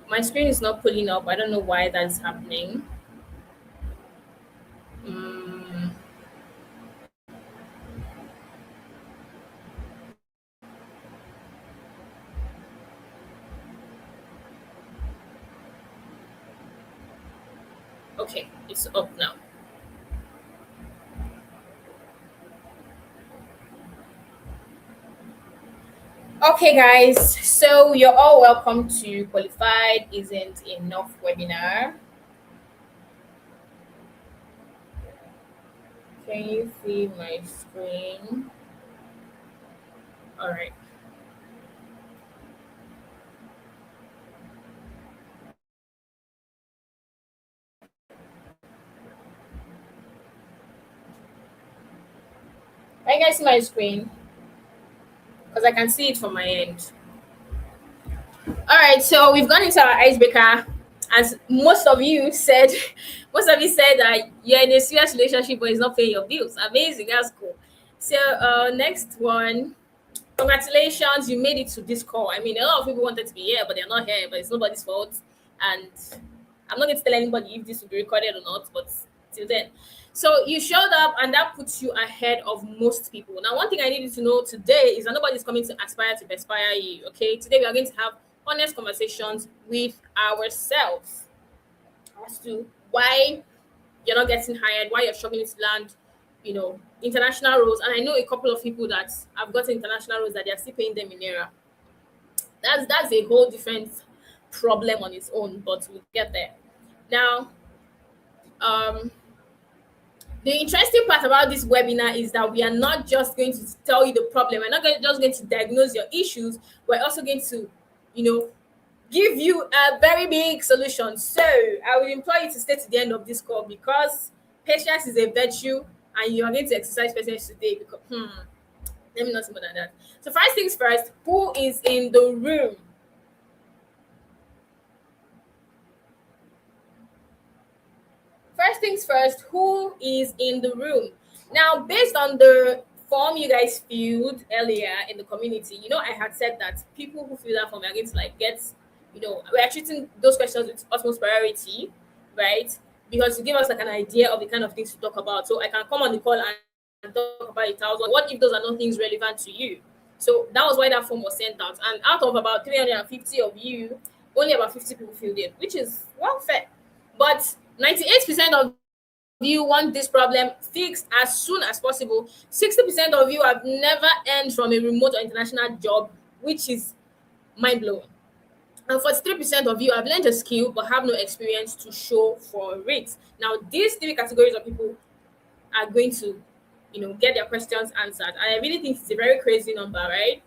My screen is not pulling up. I don't know why that's happening. Mm, okay, it's up now. Okay, guys. So you're all welcome to Qualified Isn't Enough webinar. Can you see my screen? All right. Can you guys see my screen? Because I can see it from my end. All right, so we've gone into our icebreaker. As most of you said, most of you said that you're in a serious relationship but it's not paying your bills. Amazing, that's cool. So next one, congratulations, you made it to this call. I mean, a lot of people wanted to be here, but they're not here, but it's nobody's fault. And I'm not going to tell anybody if this will be recorded or not, but till then. So you showed up, and that puts you ahead of most people. Now, one thing I need you to know today is that nobody's coming to aspire to inspire you. Okay, today we are going to have honest conversations with ourselves as to why you're not getting hired, why you're struggling to land, international roles. And I know a couple of people that have gotten international roles that they are still paying them in naira. That's a whole different problem on its own, but we'll get there. Now, um, the interesting part about this webinar is that we are not just going to tell you the problem. We're not just going to diagnose your issues. We're also going to, you know, give you a very big solution. So I will implore you to stay to the end of this call because patience is a virtue and you are going to exercise patience today. Because let me not say more than that. So first things first, who is in the room? First things first, who is in the room? Now, based on the form you guys filled earlier in the community, I had said that people who fill that form are going to get, we are treating those questions with utmost priority, right? Because to give us an idea of the kind of things to talk about. So I can come on the call and talk about 1,000. What if those are not things relevant to you? So that was why that form was sent out. And out of about 350 of you, only about 50 people filled it, which is well fair. But 98% of you want this problem fixed as soon as possible. 60% of you have never earned from a remote or international job, which is mind blowing. And 43% of you have learned a skill but have no experience to show for it. Now, these three categories of people are going to, get their questions answered. And I really think it's a very crazy number, right?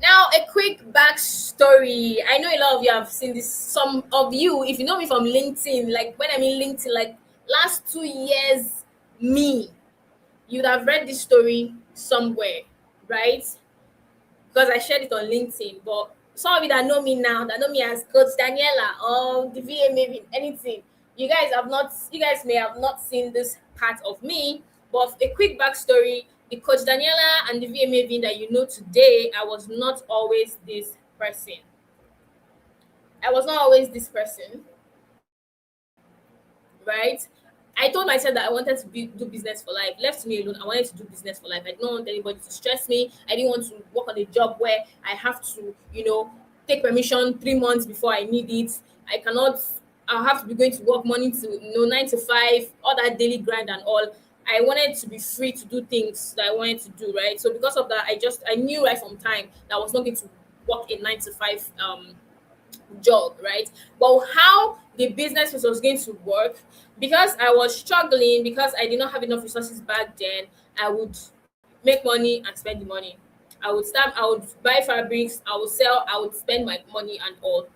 Now, a quick backstory. I know a lot of you have seen this. Some of you, if you know me from LinkedIn, like when I mean LinkedIn, like last 2 years, me, you'd have read this story somewhere, right? Because I shared it on LinkedIn. But some of you that know me now, that know me as Coach Daniela or the VA, maybe anything, you guys may have not seen this part of me. But a quick backstory: the Coach Daniela and the VA Maven that you know today, I was not always this person. I was not always this person, right? I told myself that I wanted to do business for life. Left me alone, I wanted to do business for life. I didn't want anybody to stress me. I didn't want to work on a job where I have to, take permission 3 months before I need it. I cannot. I'll have to be going to work morning to 9 to 5, all that daily grind and all. I wanted to be free to do things that I wanted to do, right? So because of that, I knew right from time that I was not going to work a 9 to 5 job, right? But how the business was going to work, because I was struggling, because I did not have enough resources back then, I would make money and spend the money. I would buy fabrics, I would sell, I would spend my money and all.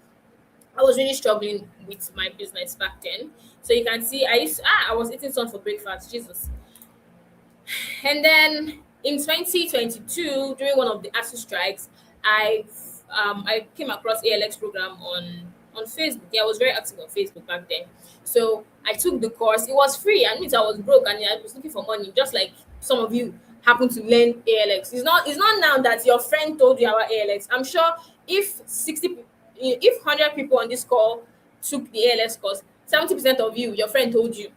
I was really struggling with my business back then. So you can see I was eating sun for breakfast, Jesus. And then in 2022, during one of the ASU strikes, I came across ALX program on on Facebook. Yeah, I was very active on Facebook back then. So I took the course. It was free. I mean, I was broke and I was looking for money, just like some of you happen to learn ALX. It's not now that your friend told you about ALX. I'm sure if 100 people on this call took the ALX course, 70% of you, your friend told you.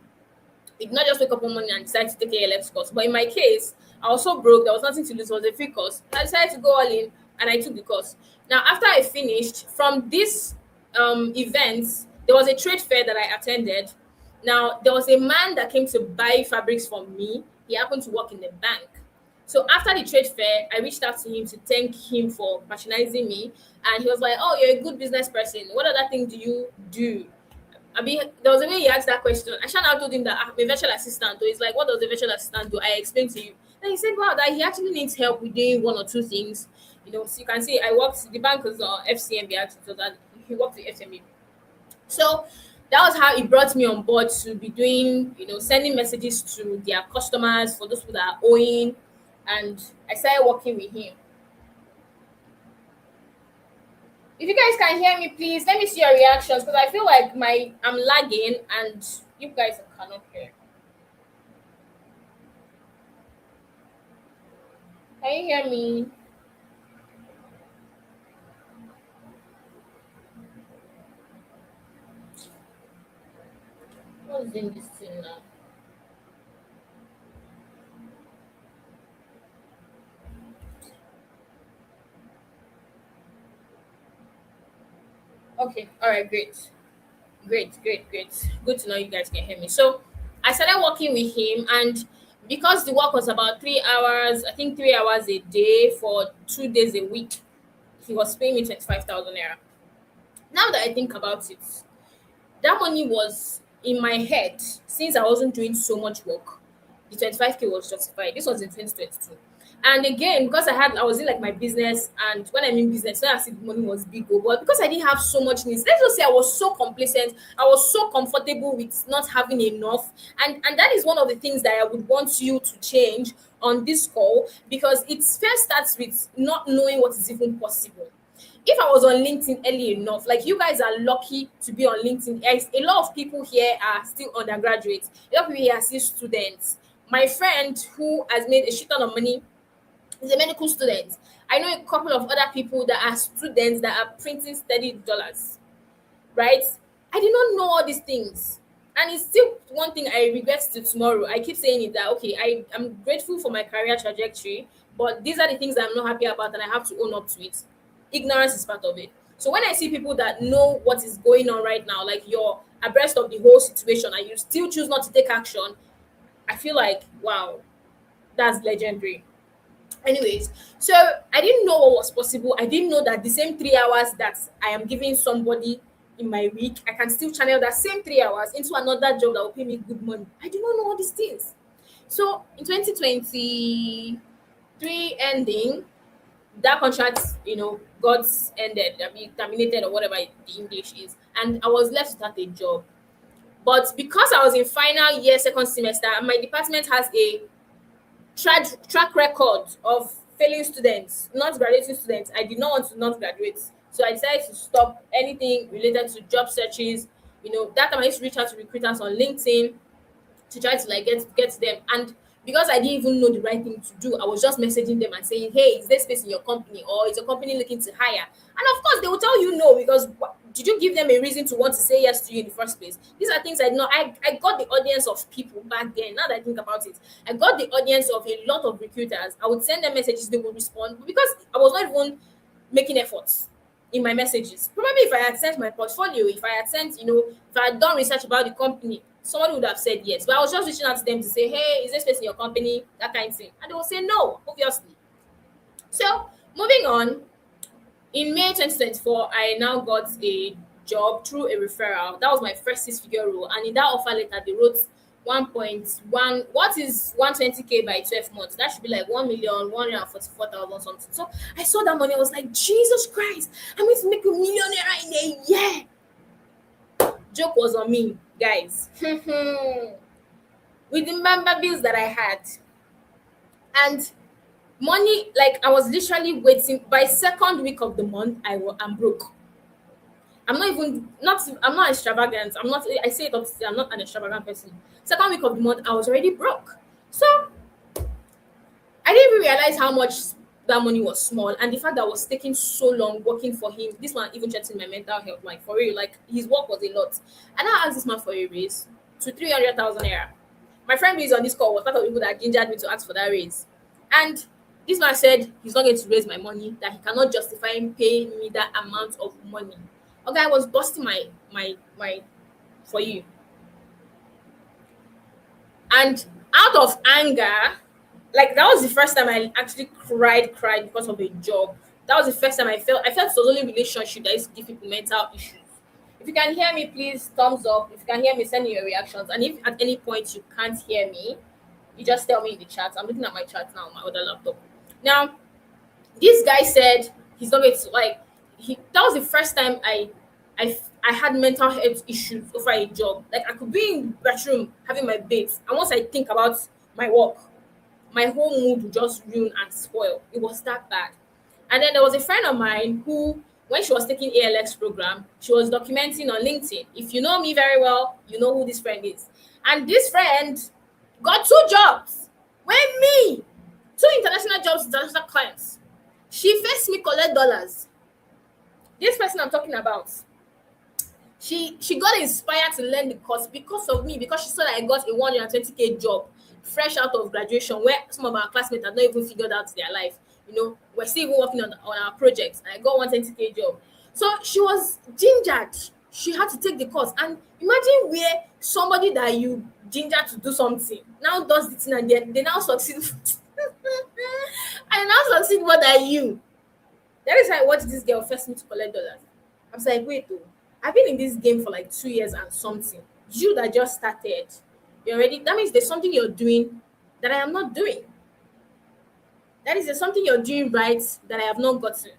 Did not just wake up one morning and decide to take ALX course. But in my case, I was so broke, there was nothing to lose, it was a free course. I decided to go all in and I took the course. Now, after I finished, from this event, there was a trade fair that I attended. Now, there was a man that came to buy fabrics from me. He happened to work in the bank. So after the trade fair, I reached out to him to thank him for patronizing me. And he was like, "Oh, you're a good business person. What other thing do you do?" I mean, there was a way he asked that question. I should have told him that I'm a virtual assistant. So he's like, "What does a virtual assistant do?" I explained to you. Then he said, "Wow, that he actually needs help with doing one or two things." So you can see I worked, the bank was FCMB actually, so that he worked with FCMB. So that was how it brought me on board to be doing, sending messages to their customers for those people that are owing. And I started working with him. If you guys can hear me, please let me see your reactions because I feel like I'm lagging and you guys cannot hear. Can you hear me? What's in this thing now? Okay, all right, great. Great, great, great. Good to know you guys can hear me. So I started working with him, and because the work was about 3 hours, I think 3 hours a day for 2 days a week, he was paying me 25,000 naira. Now that I think about it, that money was in my head since I wasn't doing so much work. The 25K was justified. This was in 2022. And again, because I was in like my business, and when I mean business, not as if the money was big, but because I didn't have so much needs, let's just say I was so complacent, I was so comfortable with not having enough. And that is one of the things that I would want you to change on this call because it first starts with not knowing what is even possible. If I was on LinkedIn early enough, like you guys are lucky to be on LinkedIn. A lot of people here are still undergraduates. A lot of people here are still students. My friend who has made a shit ton of money is a medical student. I know a couple of other people that are students that are printing steady dollars, right? I did not know all these things. And it's still one thing I regret till tomorrow. I keep saying it that okay, I'm grateful for my career trajectory, but these are the things that I'm not happy about and I have to own up to it. Ignorance is part of it. So when I see people that know what is going on right now, like you're abreast of the whole situation and you still choose not to take action, I feel like wow, that's legendary. Anyways, so I didn't know what was possible. I didn't know that the same 3 hours that I am giving somebody in my week, I can still channel that same 3 hours into another job that will pay me good money. I did not know all these things. So in 2023 ending, that contract, got ended, I mean terminated or whatever the English is, and I was left without a job. But because I was in final year, second semester, and my department has a track record of failing students, not graduating students. I did not want to not graduate. So I decided to stop anything related to job searches. That time I used to reach out to recruiters on LinkedIn to try to like get to them. And because I didn't even know the right thing to do, I was just messaging them and saying, "Hey, is there space in your company, or is your company looking to hire?" And of course, they will tell you no because did you give them a reason to want to say yes to you in the first place? These are things I know. I got the audience of people back then. Now that I think about it, I got the audience of a lot of recruiters. I would send them messages, they would respond, but because I was not even making efforts in my messages. Probably if I had sent my portfolio, if I had sent, if I had done research about the company, someone would have said yes. But I was just reaching out to them to say, "Hey, is this space in your company?" That kind of thing. And they will say no, obviously. So moving on, in May 2024, I now got a job through a referral. That was my first six-figure role. And in that offer letter, they wrote 1.1. What is 120K by 12 months? That should be like 1,144,000 something. So I saw that money. I was like, Jesus Christ, I'm going to make a millionaire in a year. Joke was on me, guys. With the member bills that I had. And money, like I was literally waiting. By second week of the month, I'm broke. I'm not even not I'm not extravagant. I say it obviously, I'm not an extravagant person. Second week of the month, I was already broke. So I didn't even realize how much that money was small, and the fact that I was taking so long working for him. This man even threatened my mental health, like for real. Like his work was a lot, and I asked this man for a raise to 300,000 naira. My friend who is on this call was part of the people that gingered me to ask for that raise, and this man said he's not going to raise my money, that he cannot justify him paying me that amount of money. Okay, I was busting my for you, and out of anger, like that was the first time I actually cried because of a job. That was the first time I felt it's the only relationship that used to give people mental issues. If you can hear me, please thumbs up. If you can hear me, send me your reactions. And if at any point you can't hear me, you just tell me in the chat. I'm looking at my chat now on my other laptop. Now, this guy said he's not going to like he that was the first time I had mental health issues over a job. Like I could be in bedroom having my bath, and once I think about my work, my whole mood would just ruin and spoil. It was that bad. And then there was a friend of mine who, when she was taking ALX program, she was documenting on LinkedIn. If you know me very well, you know who this friend is. And this friend got two jobs. When me, two international jobs, international clients. She faced me collect dollars. This person I'm talking about, she got inspired to learn the course because of me, because she saw that I got a 120k job fresh out of graduation, where some of our classmates had not even figured out their life. We're still even working on our projects, and I got 120k job. So she was gingered. She had to take the course. And imagine where somebody that you ginger to do something now does the thing, and they now succeed. And now succeed more than you. That is how I watched this girl first me to collect dollars. I was like, wait, though, I've been in this game for like 2 years and something. You that just started, that means there's something you're doing that I am not doing. That is, there's something you're doing right that I have not gotten.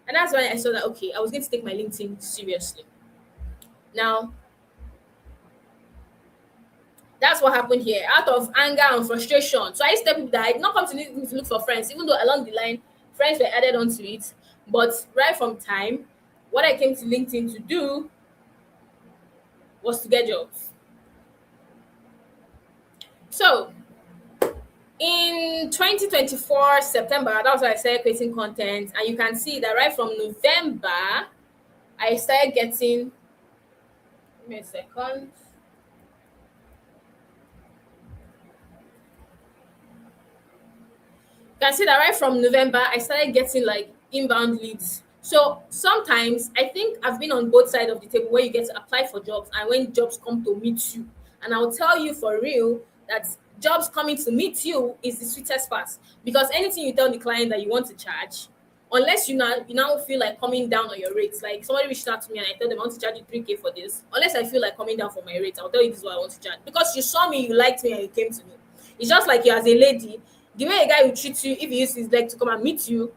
And that's why I saw that, okay, I was going to take my LinkedIn seriously. Now, that's what happened here. Out of anger and frustration. So I used to tell people that I did not come to LinkedIn to look for friends, even though along the line, friends were added onto it. But right from time, what I came to LinkedIn to do was to get jobs. So in 2024 September, that was when I started creating content, and you can see that right from November, I started getting. Give me a second. You can see that right from November, I started getting like inbound leads. So sometimes I think I've been on both sides of the table, where you get to apply for jobs and when jobs come to meet you. And I'll tell you for real that jobs coming to meet you is the sweetest part, because anything you tell the client that you want to charge, unless you now feel like coming down on your rates. Like somebody reached out to me and I told them I want to charge you 3k for this. Unless I feel like coming down for my rates, I'll tell you this is what I want to charge. Because you saw me, you liked me, and you came to me. It's just like you as a lady, the way a guy will treat you if he uses his leg to come and meet you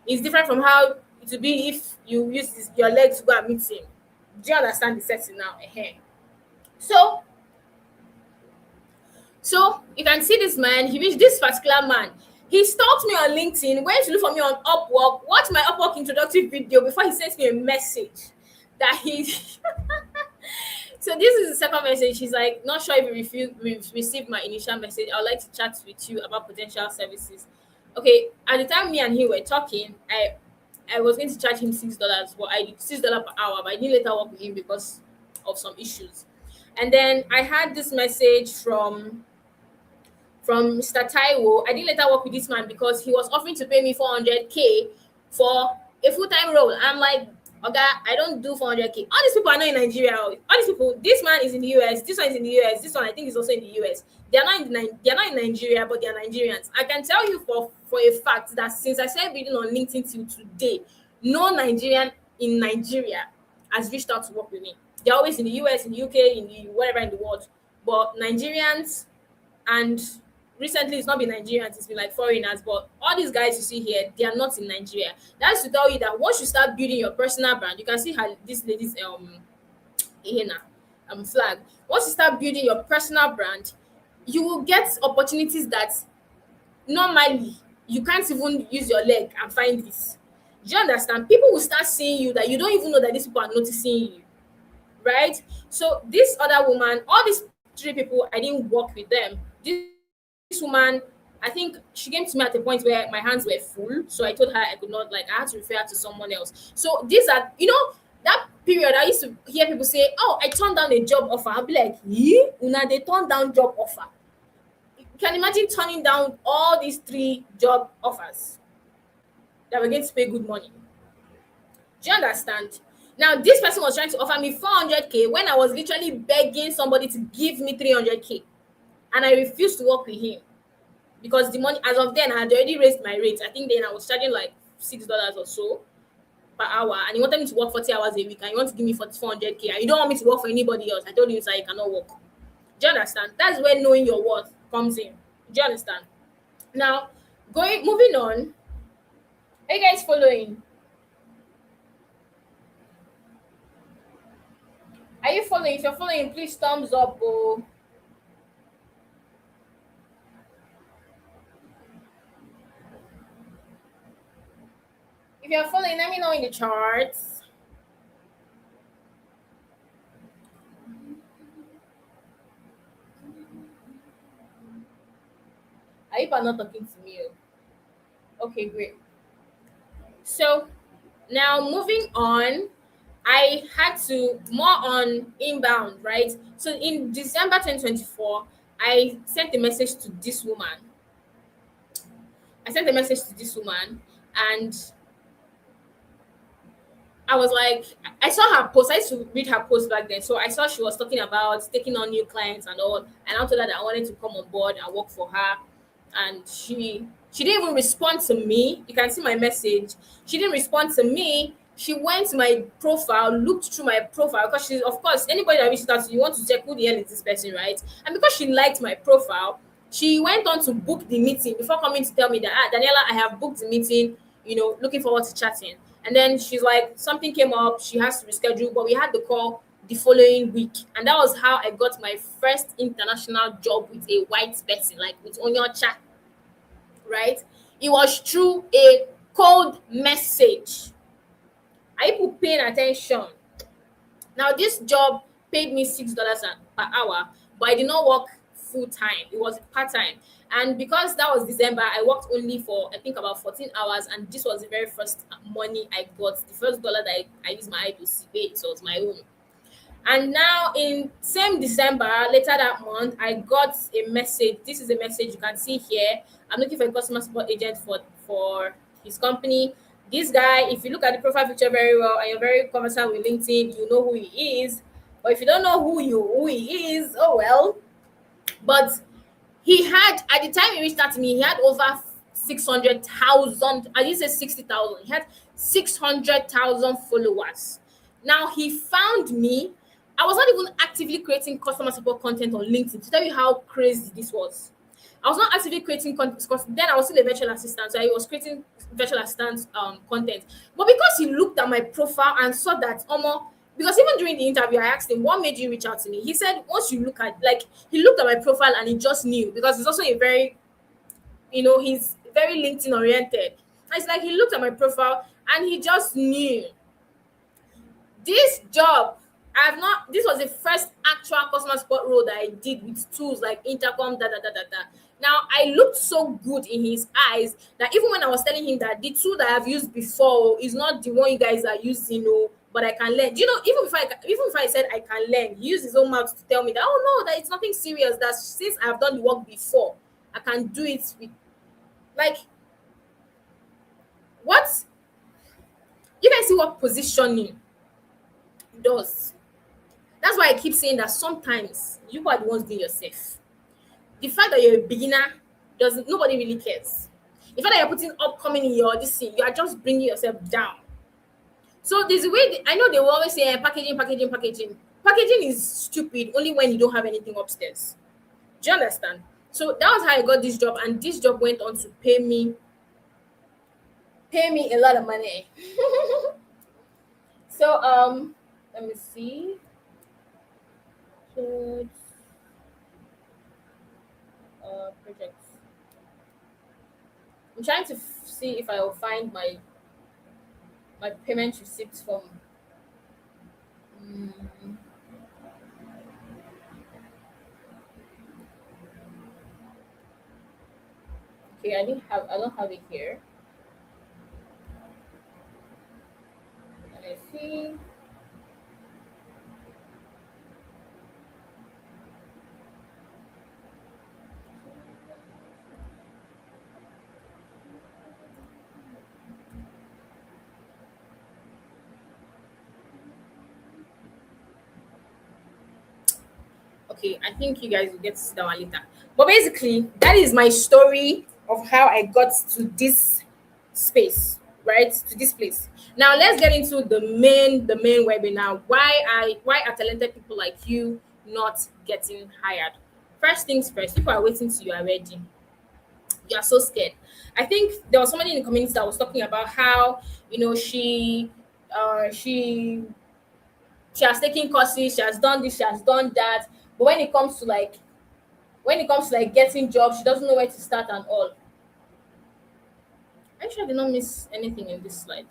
is different from how it would be if you use your leg to go and meet him. Do you understand the setting now? So so you can see this man, he reached this particular man. He stalked me on LinkedIn, went to look for me on Upwork, watched my Upwork introductory video before he sent me a message that he. So this is the second message. He's like, not sure if received my initial message. I would like to chat with you about potential services. Okay, at the time me and he were talking, I was going to charge him $6, but I did $6 per hour, but I didn't later work with him because of some issues. And then I had this message from Mr. Taiwo. I didn't later work with this man because he was offering to pay me 400k for a full-time role. I'm like, okay, I don't do 400k. All these people are not in Nigeria. All these people, this man is in the US, this one is in the US, this one I think is also in the US. They are not in Nigeria, but they are Nigerians. I can tell you for a fact that since I started reading on LinkedIn till today, no Nigerian in Nigeria has reached out to work with me. They're always in the US, in the UK, in the wherever in the world. But Nigerians, and recently it's not been Nigerians, it's been like foreigners, but all these guys you see here, they are not in Nigeria. That's to tell you that once you start building your personal brand, you can see how this lady's flag. Once you start building your personal brand, you will get opportunities that normally you can't even use your leg and find this. Do you understand? People will start seeing you that you don't even know that these people are noticing you, right? So this other woman, all these three people, I didn't work with them. This woman, I think she came to me at a point where my hands were full, so I told her I could not, like, I had to refer her to someone else. So these are, that period I used to hear people say, "Oh, I turned down a job offer." I'll be like, "Yeah, una they turned down job offer." You can imagine turning down all these three job offers that were going to pay good money. Do you understand? Now, this person was trying to offer me 400K when I was literally begging somebody to give me 300K. And I refused to work with him because the money, as of then, I had already raised my rate. I think then I was charging like $6 or so per hour. And he wanted me to work 40 hours a week. And you want to give me 400K. And you don't want me to work for anybody else. I told him, sir, you cannot work. Do you understand? That's where knowing your worth comes in. Do you understand? Now, moving on. Are you guys following? Are you following? If you're following, please thumbs up. Oh. If you're following, let me know in the charts. Are you not talking to me? Oh? Okay, great. So now moving on, I had to more on inbound, right? So in December 2024, I sent a message to this woman. I sent a message to this woman, and I was like, I saw her post. I used to read her post back then. So I saw she was talking about taking on new clients and all. And I told her that I wanted to come on board and work for her. And she didn't even respond to me. You can see my message. She didn't respond to me. She went to my profile, looked through my profile because she's, of course, anybody that reaches out to you, want to check who the hell is this person, right? And because she liked my profile, she went on to book the meeting before coming to tell me that, Daniela, I have booked the meeting, looking forward to chatting. And then she's like, something came up, she has to reschedule, but we had the call the following week. And that was how I got my first international job with a white person, like with Onyocha, right? It was through a cold message. Are you paying attention? Now, this job paid me $6 per hour, but I did not work full time. It was part time. And because that was December, I worked only for, I think, about 14 hours. And this was the very first money I got, the first dollar that I used my eye to see. It was my own. And now in same December, later that month, I got a message. This is a message you can see here. I'm looking for a customer support agent for his company. This guy, if you look at the profile picture very well and you're very conversant with LinkedIn, you know who he is. But if you don't know who he is, oh well. But he had, at the time he reached out to me, he had over 600,000. I didn't say 60,000. He had 600,000 followers. Now he found me. I was not even actively creating customer support content on LinkedIn to tell you how crazy this was. I was not actively creating content because then I was still a virtual assistant, so I was creating virtual assistant content. But because he looked at my profile and saw that Omo, because even during the interview, I asked him, "What made you reach out to me?" He said, "Once you look at, like, he looked at my profile and he just knew because he's also a very, he's very LinkedIn oriented. And it's like he looked at my profile and he just knew this job. I have not. This was the first actual customer support role that I did with tools like intercom, da da da da da. Now I looked so good in his eyes that even when I was telling him that the tool that I've used before is not the one you guys are using, but I can learn. Even if I said I can learn, he used his own mouth to tell me that, oh no, that it's nothing serious. That since I've done the work before, I can do it with, like, what you guys see what positioning does. That's why I keep saying that sometimes you are the ones doing yourself. The fact that you're a beginner doesn't, nobody really cares. The fact that you're putting upcoming in your this thing, you are just bringing yourself down. So there's a way I know they will always say packaging, packaging, packaging. Packaging is stupid only when you don't have anything upstairs. Do you understand? So that was how I got this job, and this job went on to pay me a lot of money. So let me see. So, projects. I'm trying to see if I will find my My payment receipt form. Mm, okay, I don't have it here. Let me see. Okay, I think you guys will get to see that one later. But basically, that is my story of how I got to this space, right? To this place. Now let's get into the main webinar. Why are talented people like you not getting hired? First things first, people are waiting till you are ready. You are so scared. I think there was somebody in the community that was talking about how she has taken courses, she has done this, she has done that. But when it comes to like getting jobs, she doesn't know where to start and all. I'm sure I did not miss anything in this slide.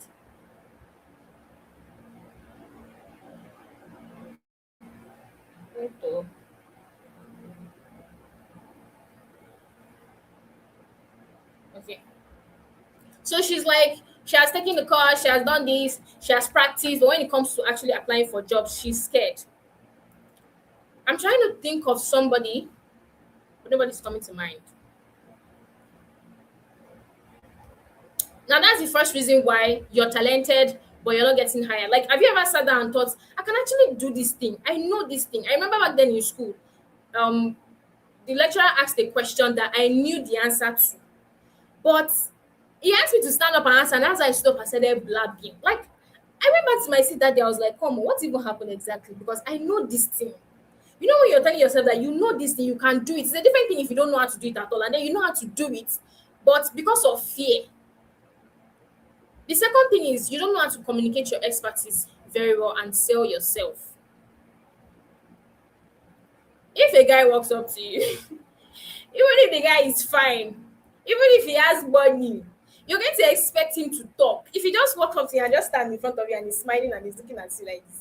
Wait, though. Okay. So she's like, she has taken the course, she has done this, she has practiced, but when it comes to actually applying for jobs, she's scared. I'm trying to think of somebody, but nobody's coming to mind. Now that's the first reason why you're talented, but you're not getting hired. Like, have you ever sat down and thought, I can actually do this thing? I know this thing. I remember back then in school, um, the lecturer asked a question that I knew the answer to, but he asked me to stand up and answer, and as I stood up, I started blabbing. Like, I went back to my seat that day. I was like, "Come on, what even happened exactly?" Because I know this thing. You know when you're telling yourself that you know this thing, you can do it. It's a different thing if you don't know how to do it at all, and then you know how to do it, but because of fear. The second thing is you don't know how to communicate your expertise very well and sell yourself. If a guy walks up to you, even if the guy is fine, even if he has money, you're going to expect him to talk. If he just walk up to you and just stand in front of you and he's smiling and he's looking at you like this,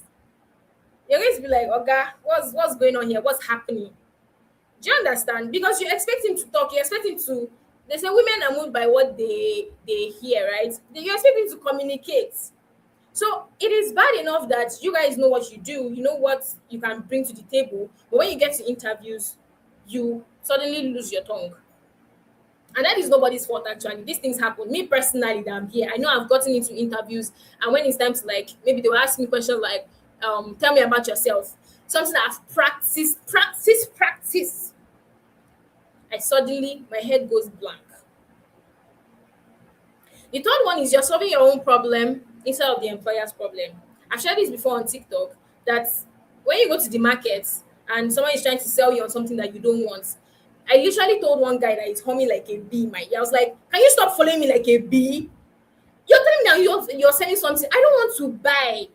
you're going to be like, "Oga, what's going on here? What's happening?" Do you understand? Because you expect him to talk, you expect him to. They say women are moved by what they hear, right? You expect him to communicate. So it is bad enough that you guys know what you do, you know what you can bring to the table, but when you get to interviews, you suddenly lose your tongue. And that is nobody's fault actually. These things happen. Me personally, that I'm here, I know I've gotten into interviews, and when it's time to like maybe they will ask me questions like, tell me about yourself. Something that I've practiced. I suddenly my head goes blank. The third one is you're solving your own problem instead of the employer's problem. I've shared this before on TikTok that when you go to the market and someone is trying to sell you on something that you don't want, I literally told one guy that he's humming like a bee in my ear. I was like, "Can you stop following me like a bee? You're telling me now you're selling something I don't want to buy."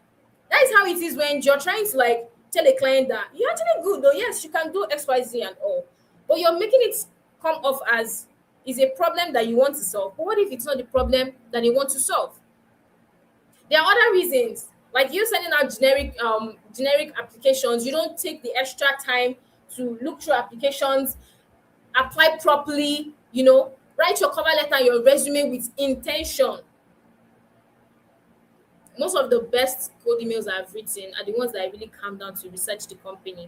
That is how it is when you're trying to like tell a client that you're actually good though. Yes, you can do XYZ and all. But you're making it come off as is a problem that you want to solve. But what if it's not the problem that you want to solve? There are other reasons, like you sending out generic applications. You don't take the extra time to look through applications, apply properly. Write your cover letter, your resume with intention. Most of the best code emails I've written are the ones that I really calm down to research the company,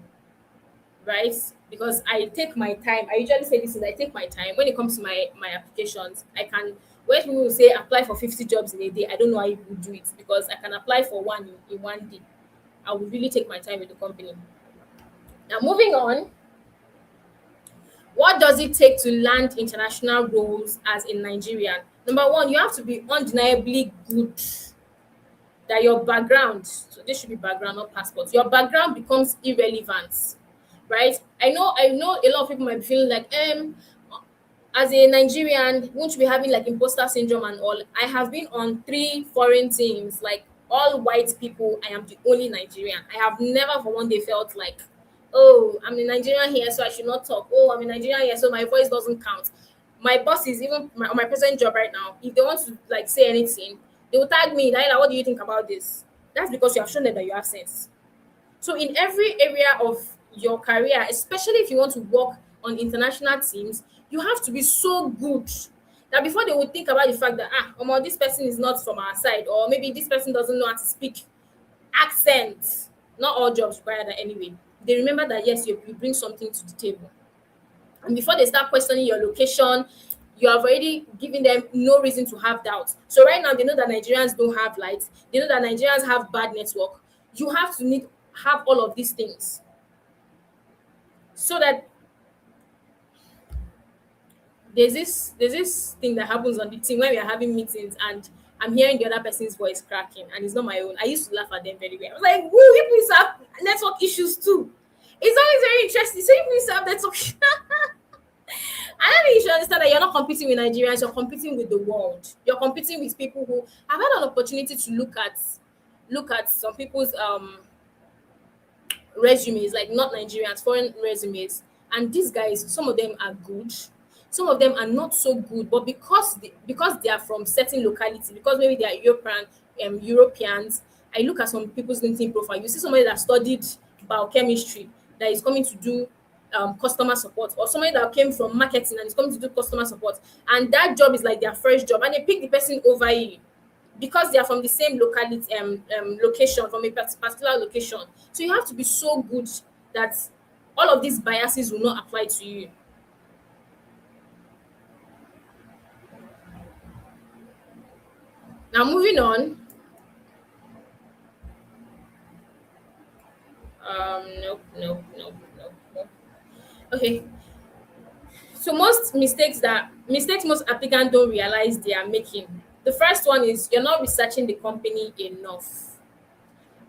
right? Because I take my time. I usually say this is I take my time when it comes to my applications. I can when people will say apply for 50 jobs in a day, I don't know how you would do it because I can apply for one in one day. I will really take my time with the company. Now moving on, what does it take to land international roles as a Nigerian? Number one, you have to be undeniably good. That your background, so this should be background, not passport. Your background becomes irrelevant, right? I know a lot of people might be feeling like, as a Nigerian, won't you be having like imposter syndrome and all? I have been on 3 foreign teams, like all white people. I am the only Nigerian. I have never for one day felt like, oh, I'm a Nigerian here, so I should not talk. Oh, I'm a Nigerian here, so my voice doesn't count. My bosses, even on my present job right now, if they want to like say anything, They will tag me, Daila, what do you think about this? That's because you have shown them that you have sense. So in every area of your career, especially if you want to work on international teams, you have to be so good that before they would think about the fact that this person is not from our side, or maybe this person doesn't know how to speak accent. Not all jobs require that anyway. They remember that yes, you bring something to the table. And before they start questioning your location, you have already given them no reason to have doubt. So right now they know that Nigerians don't have lights, they know that Nigerians have bad network. You have to have all of these things so that there's this thing that happens on the team when we are having meetings and I'm hearing the other person's voice cracking and it's not my own. I used to laugh at them very well. I was like, woo, people used to have network issues too. It's always very interesting. So people used to have network. I don't think you should understand that you're not competing with Nigerians, you're competing with the world. You're competing with people who have had an opportunity to look at some people's resumes, like not Nigerians, foreign resumes. And these guys, some of them are good, some of them are not so good, but because they are from certain locality, because maybe they are Europeans. I look at some people's LinkedIn profile. You see somebody that studied biochemistry that is coming to do customer support, or somebody that came from marketing and is coming to do customer support, and that job is like their first job, and they pick the person over you because they are from the same locality, location, from a particular location. So you have to be so good that all of these biases will not apply to you. Now moving on. Nope, nope, nope, nope, nope. Okay. So mistakes most applicants don't realize they are making. The first one is you're not researching the company enough.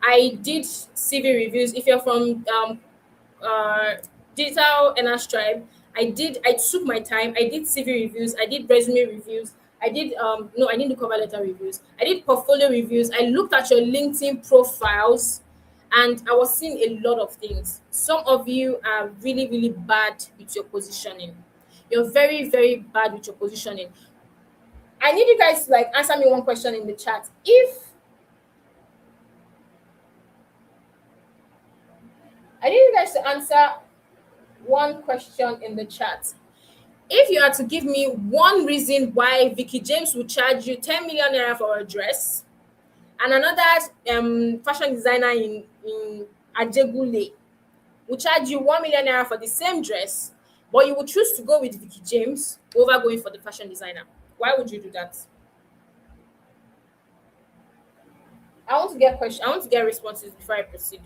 I did CV reviews. If you're from uh, digital NS tribe, I took my time. I did CV reviews. I did resume reviews. I did no, I didn't do cover letter reviews. I did portfolio reviews. I looked at your LinkedIn profiles, and I was seeing a lot of things. Some of you are really, really bad with your positioning. You're very, very bad with your positioning. I need you guys to like answer me one question in the chat. If I need you guys to answer one question in the chat. If you are to give me one reason why Vicky James would charge you 10 million naira for a dress, and another fashion designer in Ajegule will charge you 1 million naira for the same dress, but you would choose to go with Vicky James over going for the fashion designer, why would you do that? I want to get responses before I proceed.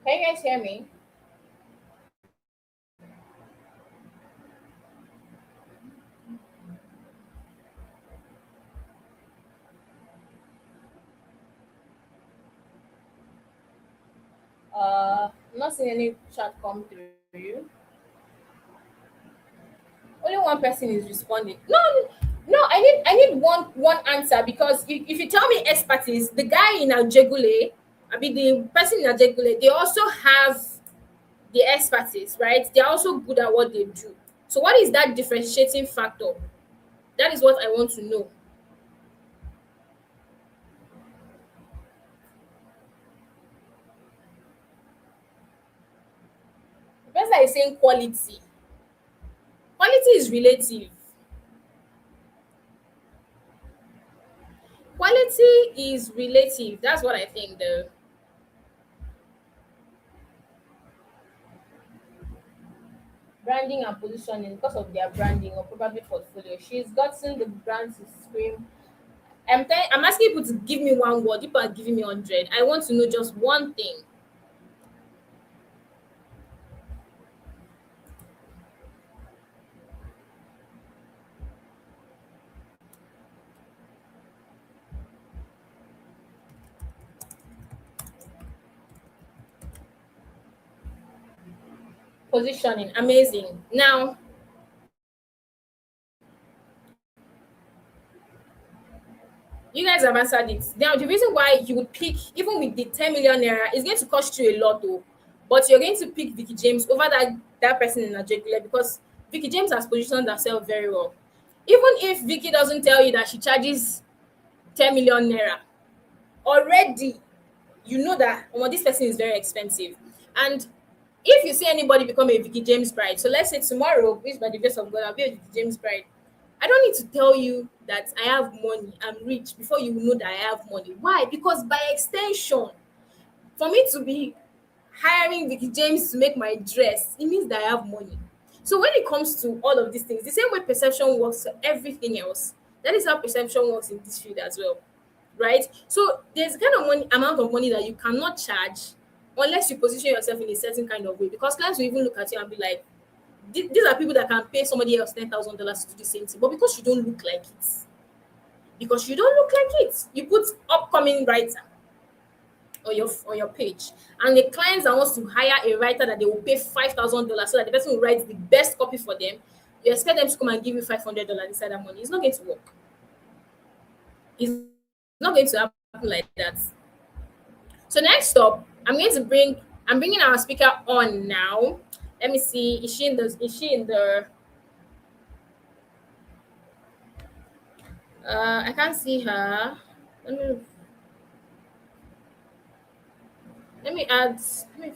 Can you guys hear me? I'm not seeing any chat come through. Only one person is responding. No, no, I need one answer, because if you tell me expertise, the guy in Ajegule, I mean the person in Ajegule, they also have the expertise, right? They're also good at what they do. So what is that differentiating factor? That is what I want to know. The person that is saying quality. Quality is relative. Quality is relative. That's what I think though. Branding and positioning, because of their branding or probably portfolio. She's gotten the brand to scream. I'm asking people to give me one word. People are giving me 100. I want to know just one thing. Positioning, amazing. Now, you guys have answered it. Now, the reason why you would pick, even with the 10 million naira, is going to cost you a lot though. but you're going to pick Vicky James over that person in a jugular because Vicky James has positioned herself very well. Even if Vicky doesn't tell you that she charges 10 million naira, already you know that this person is very expensive. And if you see anybody become a Vicky James bride, so let's say tomorrow, which by the grace of God, I'll be a Vicky James bride. I don't need to tell you that I have money, I'm rich, before you know that I have money. Why? Because by extension, for me to be hiring Vicky James to make my dress, it means that I have money. So when it comes to all of these things, the same way perception works for everything else, that is how perception works in this field as well, right? So there's kind of money amount of money that you cannot charge unless you position yourself in a certain kind of way. Because clients will even look at you and be like, these are people that can pay somebody else $10,000 to do the same thing, but because you don't look like it, you put upcoming writer on your page, and the clients that wants to hire a writer that they will pay $5,000 so that the person will write the best copy for them. You expect them to come and give you $500 inside that money. It's not going to work. It's not going to happen like that. So next up, I'm bringing our speaker on now. Let me see. I can't see her. Let me let me add let me,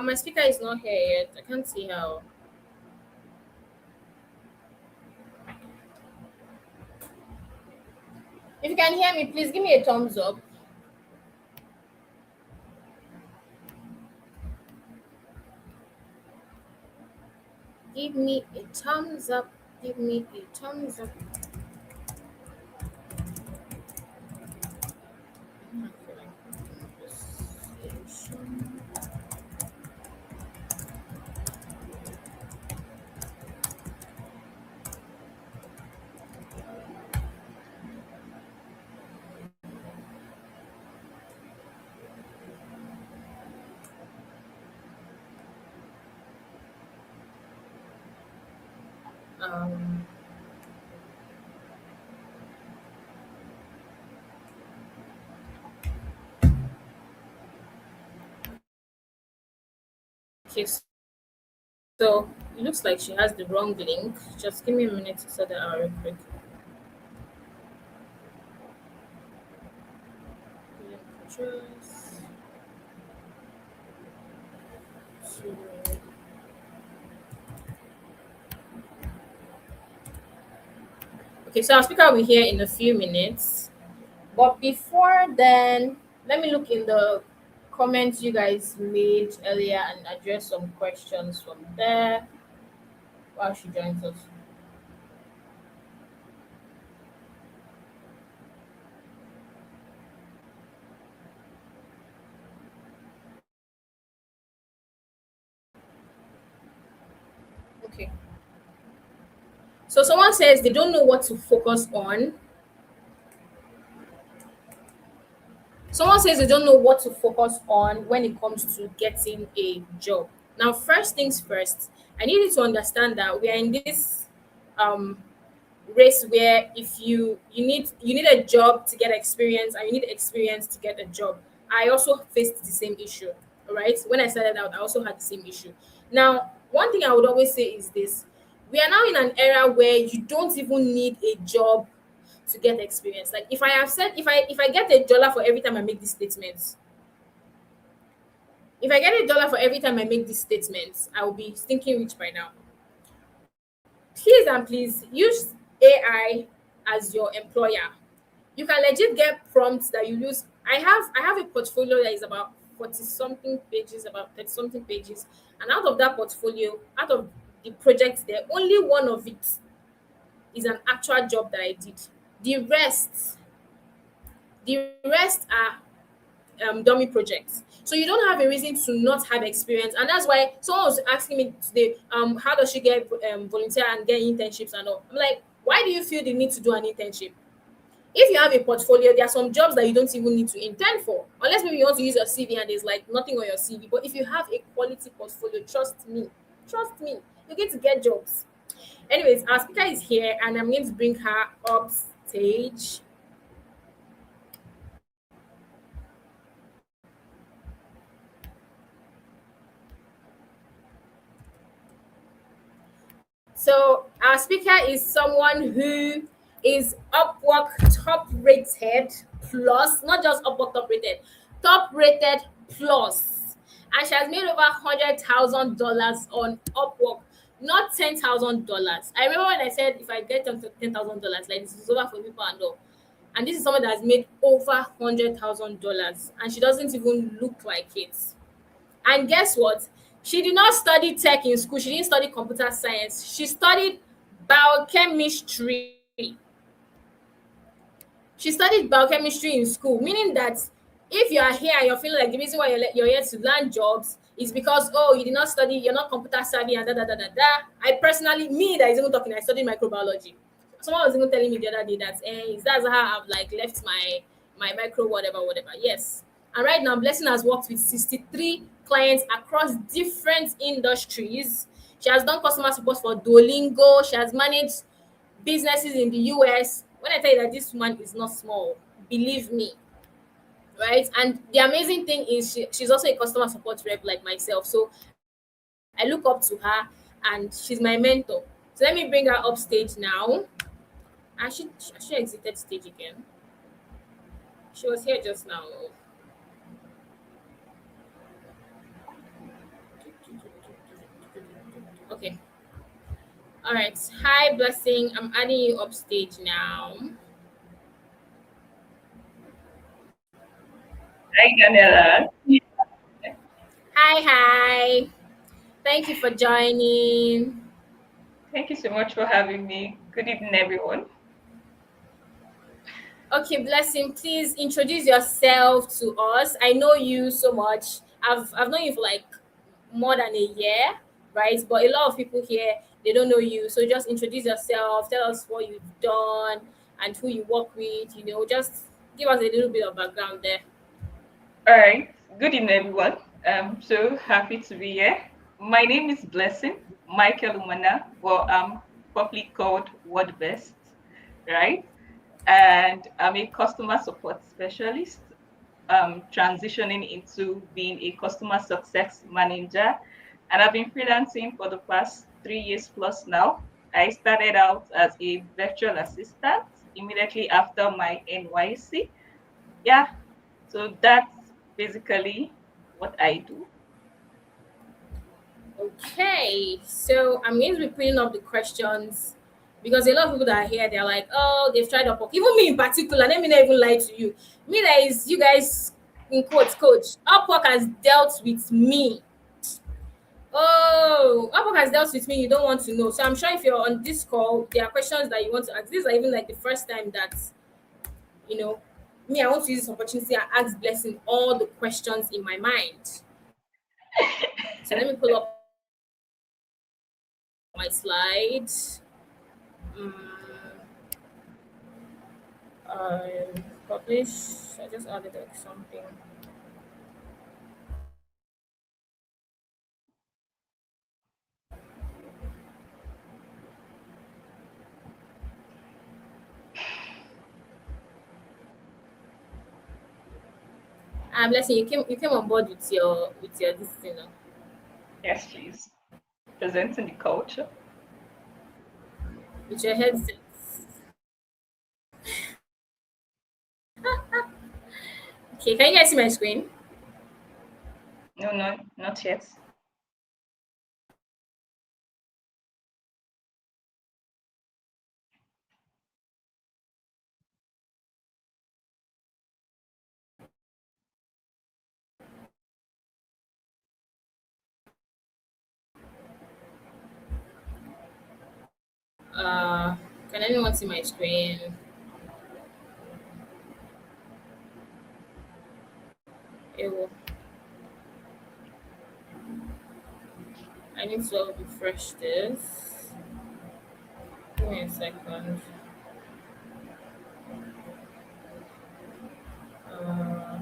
my speaker is not here yet. I can't see how. If you can hear me, please give me a thumbs up. Give me a thumbs up. Give me a thumbs up. Um, okay, so it looks like she has the wrong link. Just give me a minute to sort that out real quick. Link address to- Okay, so our speaker will be here in a few minutes. But before then, let me look in the comments you guys made earlier and address some questions from there while she joins us. Okay. So someone says they don't know what to focus on. Someone says they don't know what to focus on when it comes to getting a job. Now, first things first, I need you to understand that we are in this um race where if you need a job to get experience and you need experience to get a job. I also faced the same issue. All right. When I started out, I also had the same issue. Now, one thing I would always say is this: we are now in an era where you don't even need a job to get experience. Like if I have said if I get $1 for every time I make these statements, if I get $1 for every time I make these statements, I will be thinking rich by now. Please and please use AI as your employer. You can legit get prompts that you use. I have a portfolio that is about 40 something pages, about 30 something pages. And out of that portfolio, out of the projects there, only one of it is an actual job that I did. The rest, the rest are dummy projects. So you don't have a reason to not have experience, and that's why someone was asking me today, how does she get volunteer and get internships and all. I'm like, why do you feel the need to do an internship? If you have a portfolio, there are some jobs that you don't even need to intern for, unless maybe you want to use your CV and there's like nothing on your CV. But if you have a quality portfolio, trust me, you're going to get jobs. Anyways, our speaker is here, and I'm going to bring her up stage. So our speaker is someone who is Upwork top rated plus, not just Upwork top rated plus, and she has made over $100,000 on Upwork, not $10,000. I remember when I said if I get them to $10,000, like this is over for people and all. And this is someone that has made over $100,000, and she doesn't even look like it. And guess what? She did not study tech in school. She didn't study computer science. She studied biochemistry. She studied biochemistry in school, meaning that if you are here and you're feeling like the reason why you're here to learn jobs is because, oh, you did not study, you're not computer savvy and da da da da da. I personally, me that is even talking, I studied microbiology. Someone was even telling me the other day that that's how I've like left my micro whatever. Yes. And right now Blessing has worked with 63 clients across different industries. She has done customer support for Duolingo. She has managed businesses in the US. When I tell you that this woman is not small, believe me, right? And the amazing thing is she's also a customer support rep like myself. So I look up to her, and she's my mentor. So let me bring her up stage now. She exited stage again. She was here just now. Okay. All right. Hi, Blessing. I'm adding you up stage now. Hi, Daniela. Hi. Thank you for joining. Thank you so much for having me. Good evening, everyone. Okay, Blessing, please introduce yourself to us. I know you so much. I've known you for like more than a year, right? But a lot of people here, they don't know you. So just introduce yourself, tell us what you've done and who you work with, just give us a little bit of background there. All right. Good evening, everyone. I'm so happy to be here. My name is Blessing Michael Umana, but I'm popularly called Word Best, right? And I'm a customer support specialist, transitioning into being a customer success manager. And I've been freelancing for the past 3 years plus now. I started out as a virtual assistant immediately after my NYC. Yeah, so that's basically what I do. Okay, so I'm going to be putting up the questions because a lot of people that are here, they're like, oh, they've tried Upwork. Even me in particular, let me not even lie to you. Me, that is, you guys, in quotes, coach, Upwork has dealt with me. Oh, Upwork has dealt with me. You don't want to know. So I'm sure if you're on this call, there are questions that you want to ask. This is even like the first time that, you know, me, I want to use this opportunity and ask Blessing all the questions in my mind. So let me pull up my slides. Mm, publish. I just added like something. Blessing, you came on board with your this thing, Yes, please. Presenting the culture. with your headset. Okay, can you guys see my screen? No, no, not yet. Uh, can anyone see my screen? will. I need to refresh this. Give me a second. Uh,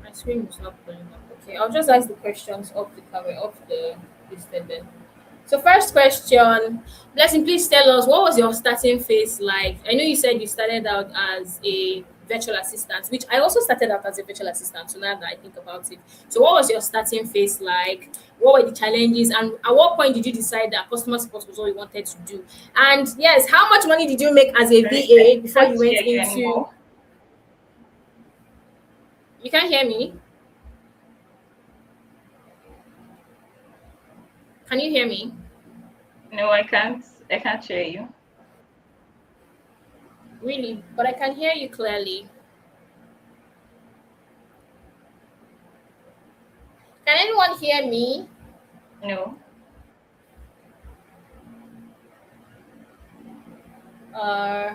my screen is not pulling up. Okay, I'll just ask the questions off the camera, off the listed then. So first question, Blessing, please tell us what was your starting phase like? I know you said you started out as a virtual assistant, which I also started out as a virtual assistant. So now that I think about it, so what was your starting phase like? What were the challenges, and at what point did you decide that customer support was all you wanted to do? And yes, how much money did you make as a Sorry, VA I before can't you went hear you into? anymore. You can't hear me. Can you hear me? No, I can't. I can't hear you. Really, but I can hear you clearly. Can anyone hear me? No.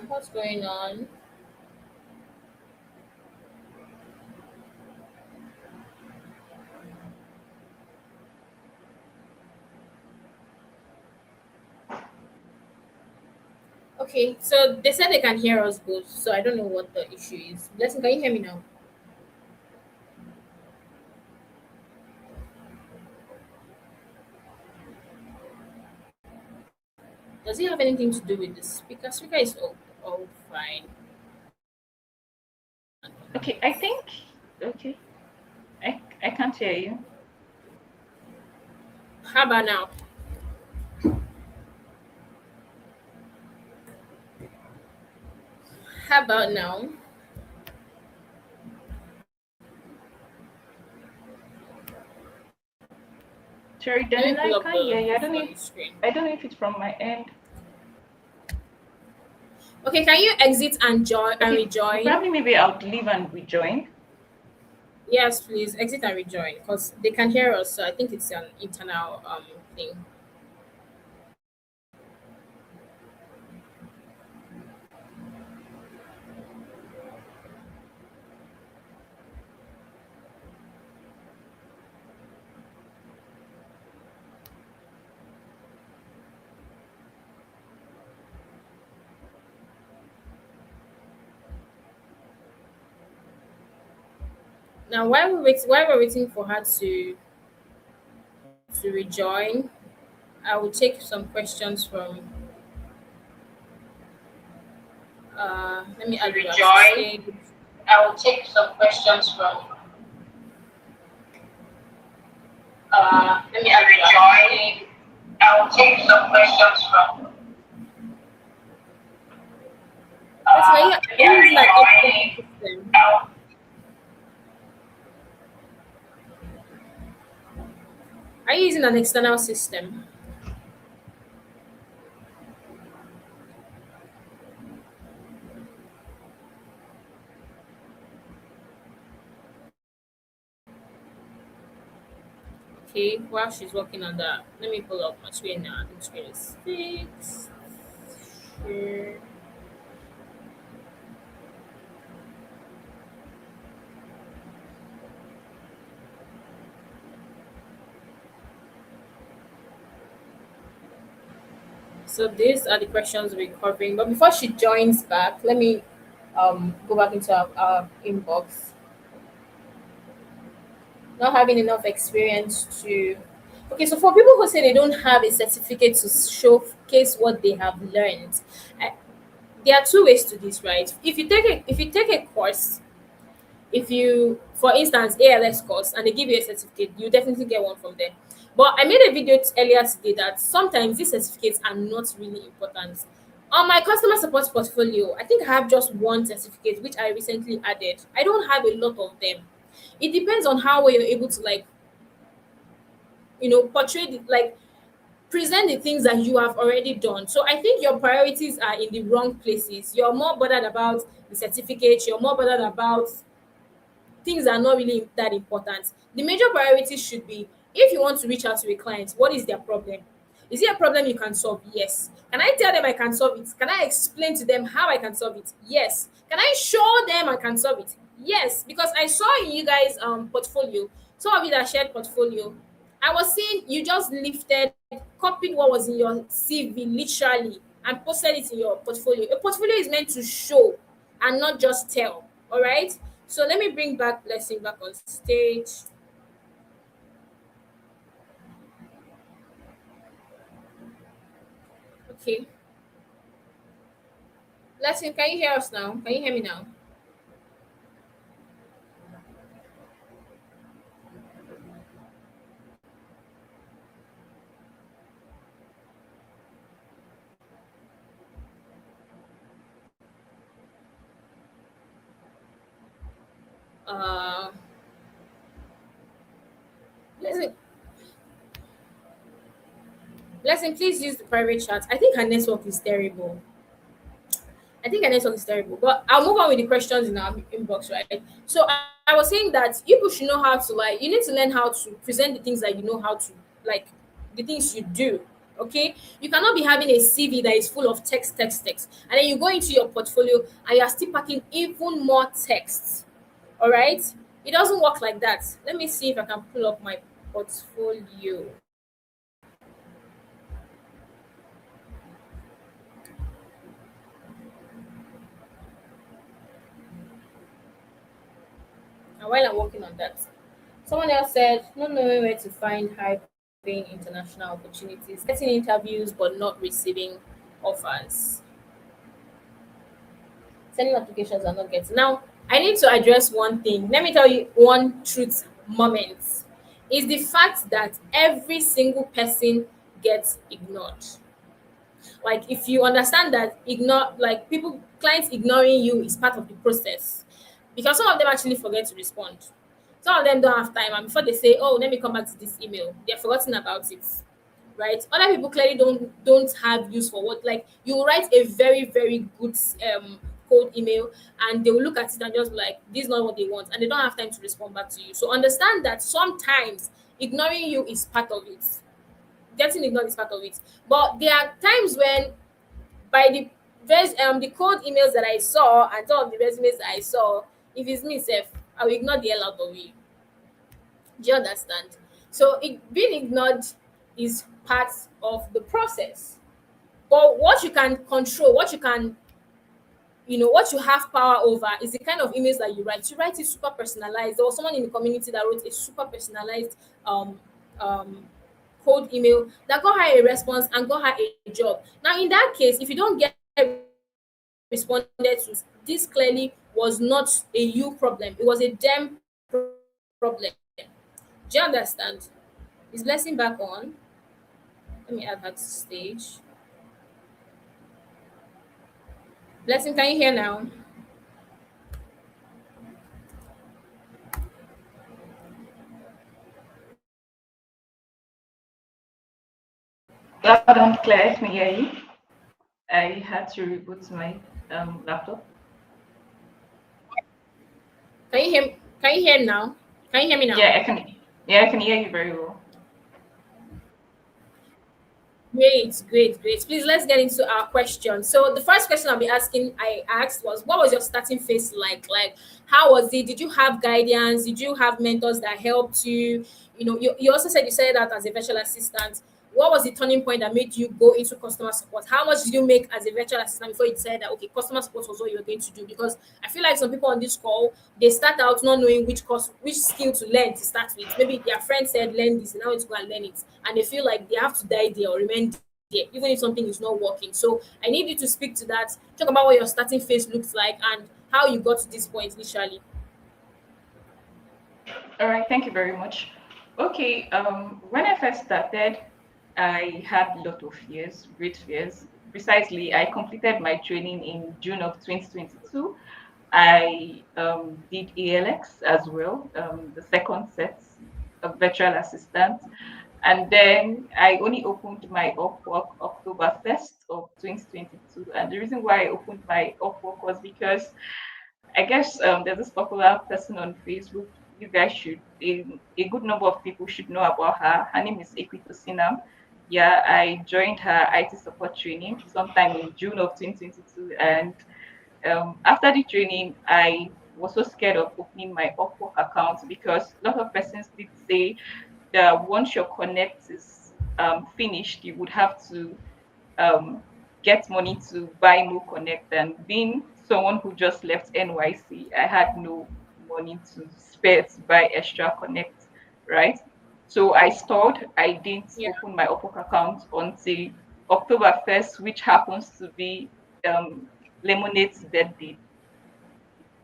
What's going on? Okay, so they said they can hear us both, so I don't know what the issue is. Blessing, can you hear me now? Does it have anything to do with the speaker? Speaker is all fine. Okay, I think. Okay, I can't hear you. How about now? How about now? Sorry, Let me Daniela, pull I up can't hear you. the phone screen. I don't know if it's from my end. Okay, can you exit and join and Okay, rejoin? probably maybe I'll leave and rejoin. Yes, please exit and rejoin because they can hear us. So I think it's an internal thing. Now, while we're waiting for her to rejoin, I will take some questions from. Let me To add you as a rejoin, stage. I will take some questions from. Let me To add you as a stage. rejoin, I will take some questions from. That's why Let are me you using an external rejoin. system? I Are you using an external system? Okay, while she's working on that, let me pull up my screen now. I think screen is fixed. Sure. So these are the questions we're covering. But before she joins back, let me go back into our inbox. Not having enough experience to. Okay, so for people who say they don't have a certificate to showcase what they have learned, I, there are two ways to this, right? If you take a course, if you, for instance, ALS course, and they give you a certificate, you definitely get one from them. But I made a video earlier today that sometimes these certificates are not really important. On my customer support portfolio, I think I have just one certificate which I recently added. I don't have a lot of them. It depends on how well you're able to, like, portray the, like, present the things that you have already done. So I think your priorities are in the wrong places. You're more bothered about the certificate, you're more bothered about things that are not really that important. The major priority should be, if you want to reach out to a client, what is their problem? Is it a problem you can solve? Yes. Can I tell them I can solve it? Can I explain to them how I can solve it? Yes. Can I show them I can solve it? Yes. Because I saw in you guys portfolio, some of you that shared portfolio, I was seeing you just lifted, copied what was in your CV literally, and posted it in your portfolio. A portfolio is meant to show and not just tell. All right. So let me bring back Blessing back on stage. Okay. Blessing, can you hear us now? Can you hear me now? Uh, Blessing, Blessing, please use the private chat. I think her network is terrible. I think her network is terrible. But I'll move on with the questions in our inbox, right? So I was saying that you should know how to, like, you need to learn how to present the things that you know how to, like, the things you do. Okay, you cannot be having a CV that is full of text, text, text, and then you go into your portfolio and you are still packing even more text. All right, it doesn't work like that. Let me see if I can pull up my portfolio. And while I'm working on that, someone else said, not knowing where to find high paying international opportunities, getting interviews but not receiving offers, sending applications and not getting. Now, I need to address one thing. Let me tell you one truth moment is the fact that every single person gets ignored. Like, if you understand that ignore, like, people, clients ignoring you is part of the process, because some of them actually forget to respond. Some of them don't have time, and before they say, oh, let me come back to this email, they're forgotten about it. Right, other people clearly don't have use for what, like, you will write a very very good cold email, and they will look at it and just be like, this is not what they want, and they don't have time to respond back to you. So understand that sometimes ignoring you is part of it. Getting ignored is part of it. But there are times when, by the cold emails that I saw and some of the resumes that I saw, if it's me self, I will ignore the hell out of you. Do you understand? So being ignored is part of the process. But what you can control, what you can, what you have power over is the kind of emails that you write. You write it super personalized. There was someone in the community that wrote a super personalized um um cold email that got her a response and got her a job. Now, in that case, if you don't get responded to, this clearly was not a you problem. It was a them problem. Do you understand? Is Blessing back on? Let me add her to stage. Blessing, can you hear now? Loud and clear, I can hear you. I had to reboot my laptop. Can you hear now? Can you hear me now? Yeah, I can. Yeah, I can hear you very well. Great, great, great. Please, let's get into our question. So the first question I asked was, what was your starting phase like? Like, how was it? Did you have guidance? Did you have mentors that helped you? You also said you started out as a virtual assistant. What was the turning point that made you go into customer support? How much did you make as a virtual assistant before you decided that, okay, customer support was what you were going to do? Because I feel like some people on this call, they start out not knowing which skill to learn to start with. Maybe their friend said learn this, and now it's go and learn it, and they feel like they have to die there or remain there, even if something is not working. So I need you to speak to that. Talk about what your starting phase looks like and how you got to this point initially. All right, thank you very much. Okay, when I first started, I had a lot of fears, great fears. Precisely, I completed my training in June of 2022. I did ALX as well, the second set of virtual assistant. And then I only opened my Upwork October 1st of 2022. And the reason why I opened my Upwork was because I guess there's this popular person on Facebook. You guys should, a good number of people should know about her. Her name is Equito Sinam. Yeah, I joined her IT support training sometime in June of 2022. And after the training, I was so scared of opening my Upwork account because a lot of persons did say that once your connect is finished, you would have to um, get money to buy more connect. And being someone who just left NYC, I had no money to spare to buy extra connect, right? So I stalled. I didn't Yeah. open my Upwork account until October 1st, which happens to be um, Lemonade's birthday.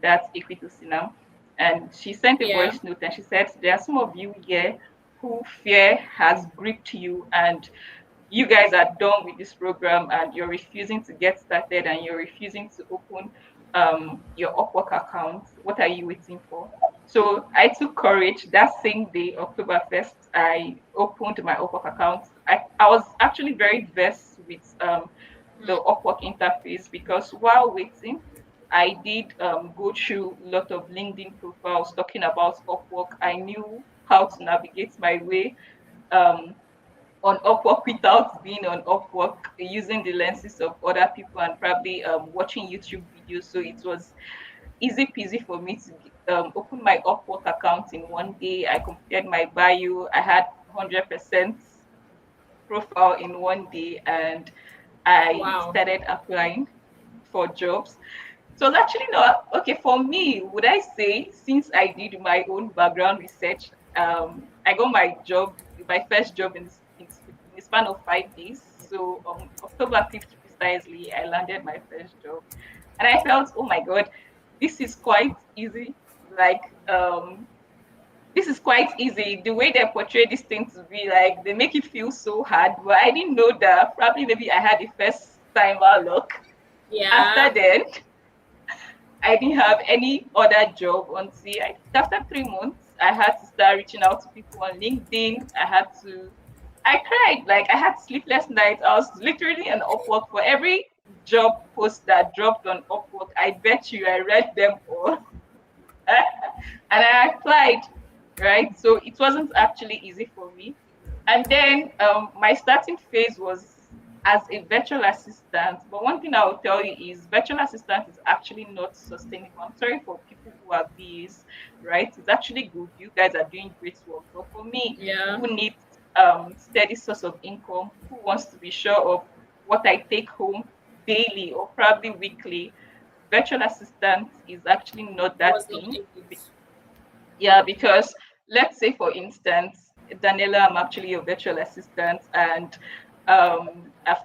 That's Equity now. And she sent a Yeah. voice note and she said, there are some of you here who fear has gripped you, and you guys are done with this program and you're refusing to get started and you're refusing to open your Upwork account. What are you waiting for? So I took courage that same day, October 1st. I opened my Upwork account. I was actually very versed with the Mm. Upwork interface because while waiting, I did go through a lot of LinkedIn profiles talking about Upwork. I knew how to navigate my way um, on Upwork without being on Upwork, using the lenses of other people and probably watching YouTube videos. So it was easy peasy for me to open my Upwork account in one day. I completed my bio. I had 100% profile in one day, and I Wow. started applying for jobs. So it's actually not okay for me. Would I say since I did my own background research, I got my first job in the span of 5 days. So on October 5th, precisely, I landed my first job, and I felt, oh my god, this is quite easy. Like this is quite easy. The way they portray this thing to be, like they make it feel so hard. But I didn't know that probably maybe I had the first timer luck. After Yeah. then, I didn't have any other job until after 3 months, I had to start reaching out to people on LinkedIn. I cried. Like I had sleepless nights. I was literally on Upwork for every job post that dropped on Upwork. I bet you I read them all. And I applied, right? So it wasn't actually easy for me. And then my starting phase was as a virtual assistant. But one thing I will tell you is virtual assistant is actually not sustainable. I'm sorry for people who are bees, right? It's actually good. You guys are doing great work. But for me, Yeah. who needs steady source of income, who wants to be sure of what I take home daily or probably weekly, virtual assistant is actually not that Was not thing. it. Yeah, because let's say, for instance, Daniela, I'm actually your virtual assistant, and I've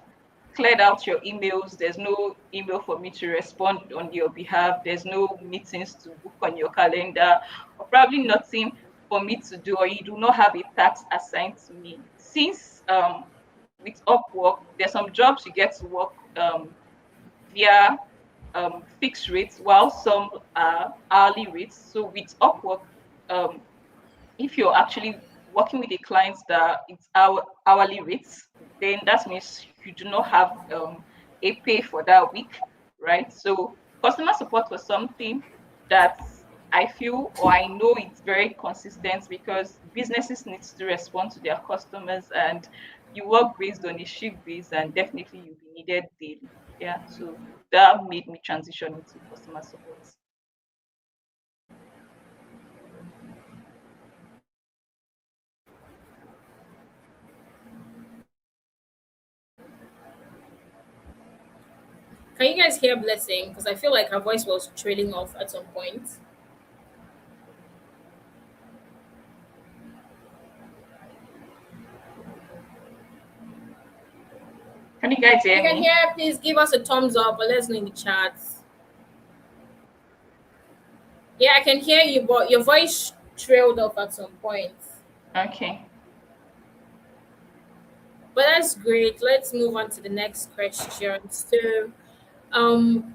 cleared out your emails. There's no email for me to respond on your behalf. There's no meetings to book on your calendar, or probably nothing for me to do, or you do not have a task assigned to me. Since with Upwork, there's some jobs you get to work via fixed rates, while some are hourly rates. So with Upwork, um, if you're actually working with a client that it's hourly rates, then that means you do not have a pay for that week, right? So customer support was something that I feel or I know it's very consistent because businesses needs to respond to their customers, and you work based on a shift base, and definitely you'll be needed daily. Yeah, so that made me transition into customer support. Can you guys hear Blessing? Because I feel like her voice was trailing off at some point. Can you guys If you hear can me? hear, please give us a thumbs up or let us know in the chat. Yeah, I can hear you, but your voice trailed off at some point. Okay. But that's great. Let's move on to the next question. So, um,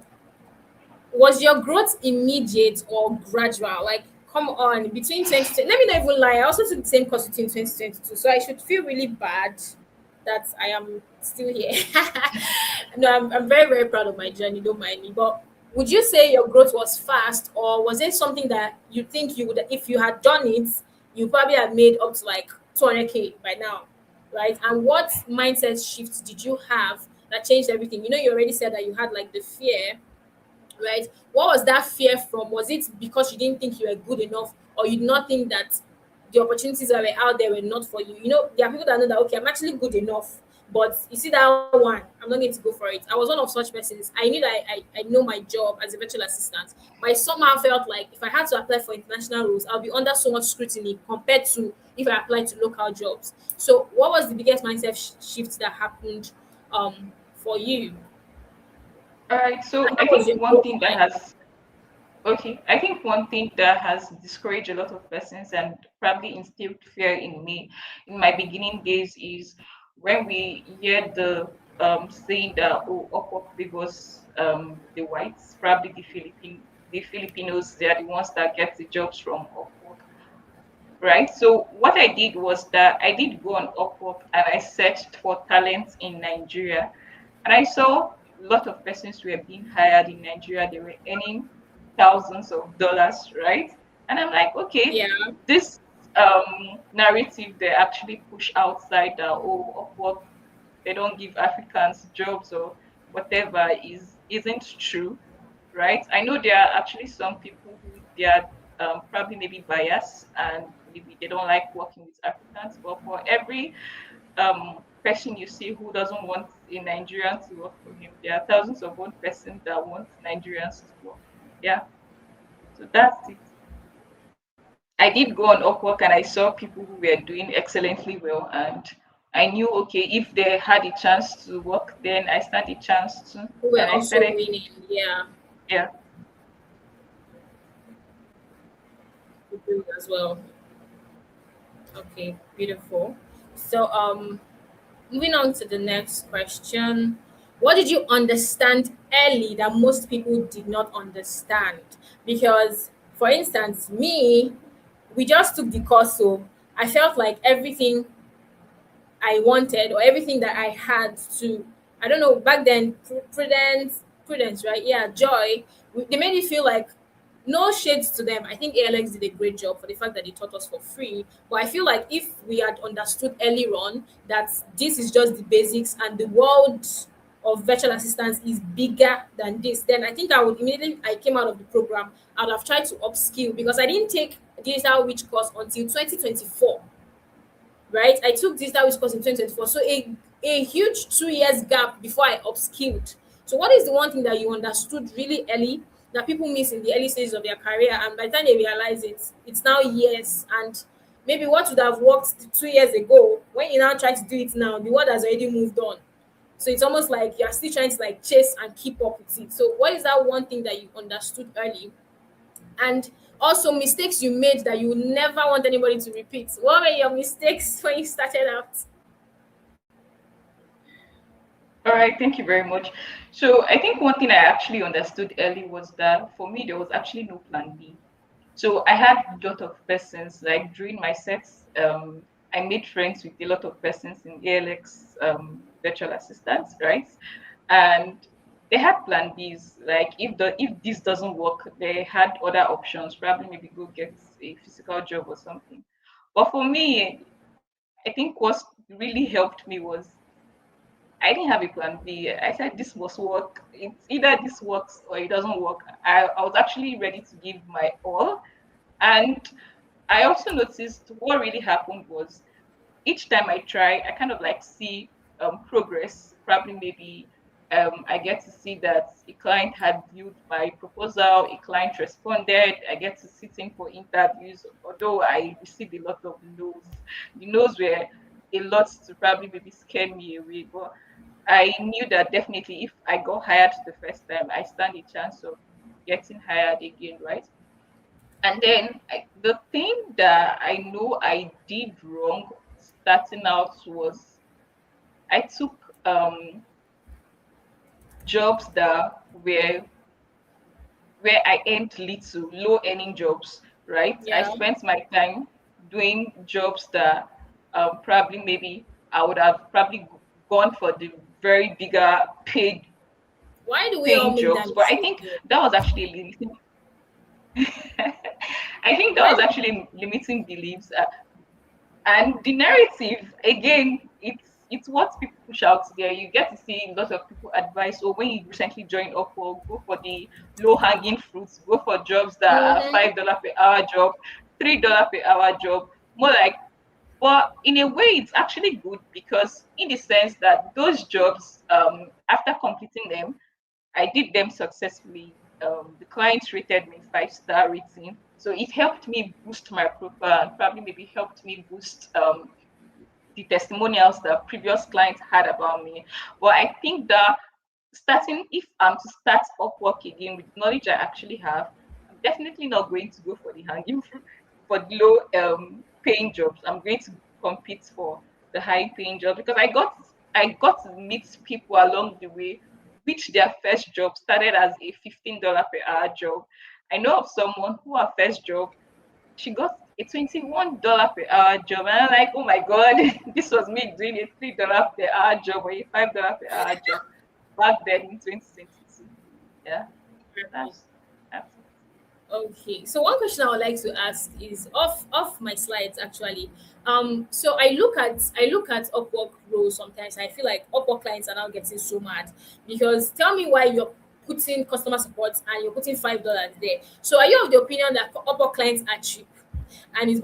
was your growth immediate or gradual? Like, come on, between 2020, let me not even lie. I also took the same course between 2022, so I should feel really bad that I am still here. No, I'm very, very proud of my journey. Don't mind me. But would you say your growth was fast, or was it something that you think you would, if you had done it, you probably had made up to like 200K by now? right? And what mindset shift did you have that changed everything? You already said that you had like the fear, right? What was that fear from? Was it because you didn't think you were good enough, or you did not think that the opportunities that were out there were not for you? There are people that know that, okay, I'm actually good enough, but you see that one, I'm not going to go for it. I was one of such persons. I knew that I know my job as a virtual assistant, but I somehow felt like if I had to apply for international roles, I'll be under so much scrutiny compared to if I applied to local jobs. So, what was the biggest mindset shift that happened for you? All right. So And I how was think your one growth thing that like? has Okay, I think one thing that has discouraged a lot of persons and probably instilled fear in me in my beginning days is when we hear the saying that, oh, Upwork favors the whites, probably the Filipinos, they are the ones that get the jobs from Upwork, right? So what I did was that I did go on Upwork and I searched for talent in Nigeria, and I saw a lot of persons were being hired in Nigeria. They were earning thousands of dollars, right? And I'm like, okay, Yeah, this narrative they actually push outside that, oh, Upwork, they don't give Africans jobs or whatever isn't true, right? I know there are actually some people who they are probably maybe biased and maybe they don't like working with Africans, but for every person you see who doesn't want a Nigerian to work for him, there are thousands of one person that want Nigerians to work. Yeah, so that's it. I did go on Upwork and I saw people who were doing excellently well, and I knew, okay, if they had a chance to work, then I stand a chance to, who were and I also started. winning. Yeah, Yeah. to do as well. Okay, beautiful. So, moving on to the next question. What did you understand early that most people did not understand? Because, for instance, me, we just took the course, so I felt like everything I wanted or everything that I had to, I don't know, back then, Prudence, right? Yeah, Joy, they made me feel like no shades to them. I think ALX did a great job for the fact that they taught us for free. But I feel like if we had understood earlier on that this is just the basics and the world of virtual assistance is bigger than this, then I think I would immediately I came out of the program, I would have tried to upskill because I didn't take digital witch course until 2024, right? I took digital risk course in 2024. So a huge 2 years gap before I upskilled. So what is the one thing that you understood really early that people miss in the early stages of their career, and by the time they realize it, it's now years, and maybe what would have worked 2 years ago, when you now try to do it now, the world has already moved on. So it's almost like you're still trying to like chase and keep up with it. So what is that one thing that you understood early, and also mistakes you made that you would never want anybody to repeat? What were your mistakes when you started out? All right, thank you very much. So I think one thing I actually understood early was that for me there was actually no plan B. So I had a lot of persons like during my sets. I made friends with a lot of persons in ALX virtual assistants, right? And they had plan Bs. Like if this doesn't work, they had other options. Probably maybe go get a physical job or something. But for me, I think what really helped me was I didn't have a plan B. I said this must work. It's either this works or it doesn't work. I was actually ready to give my all. And I also noticed what really happened was each time I try, I kind of like see progress. Probably maybe I get to see that a client had viewed my proposal, a client responded, I get to sit in for interviews, although I received a lot of no's. The no's were a lot to probably maybe scare me away. But I knew that definitely if I got hired the first time, I stand a chance of getting hired again, right? And then the thing that I know I did wrong starting out was I took jobs that were where I earned little, low earning jobs, right? I Yeah. spent my time doing jobs that probably maybe I would have probably gone for the very bigger Why do we all paying make that jobs. But I mistake think though? that was actually limiting. I think that Why? was actually limiting beliefs. And the narrative again it's what people push out there. You get to see a lot of people advise, or when you recently join Upwork, go for the low hanging fruits, go for jobs that are Mm-hmm. $5 per hour job, $3 per hour job, more like. But in a way, it's actually good because, in the sense that those jobs, after completing them, I did them successfully. The clients rated me 5-star rating, so it helped me boost my profile and probably maybe helped me boost the testimonials that previous clients had about me. But I think that starting, if I'm to start Upwork again with knowledge I actually have, I'm definitely not going to go for the hanging fruit, for the low paying jobs. I'm going to compete for the high paying job because I got to meet people along the way which their first job started as a $15 per hour job. I know of someone who her first job, she got a $21 per hour job. And I'm like, oh my God, this was me doing a $3 per hour job or a $5 per hour job back then in 2022. Yeah, so that's it. Okay, so one question I would like to ask is off my slides actually. So I look at Upwork roles sometimes. I feel like Upwork clients are now getting so mad because tell me why you're putting customer support and you're putting $5 there. So are you of the opinion that Upwork clients are cheap, and it's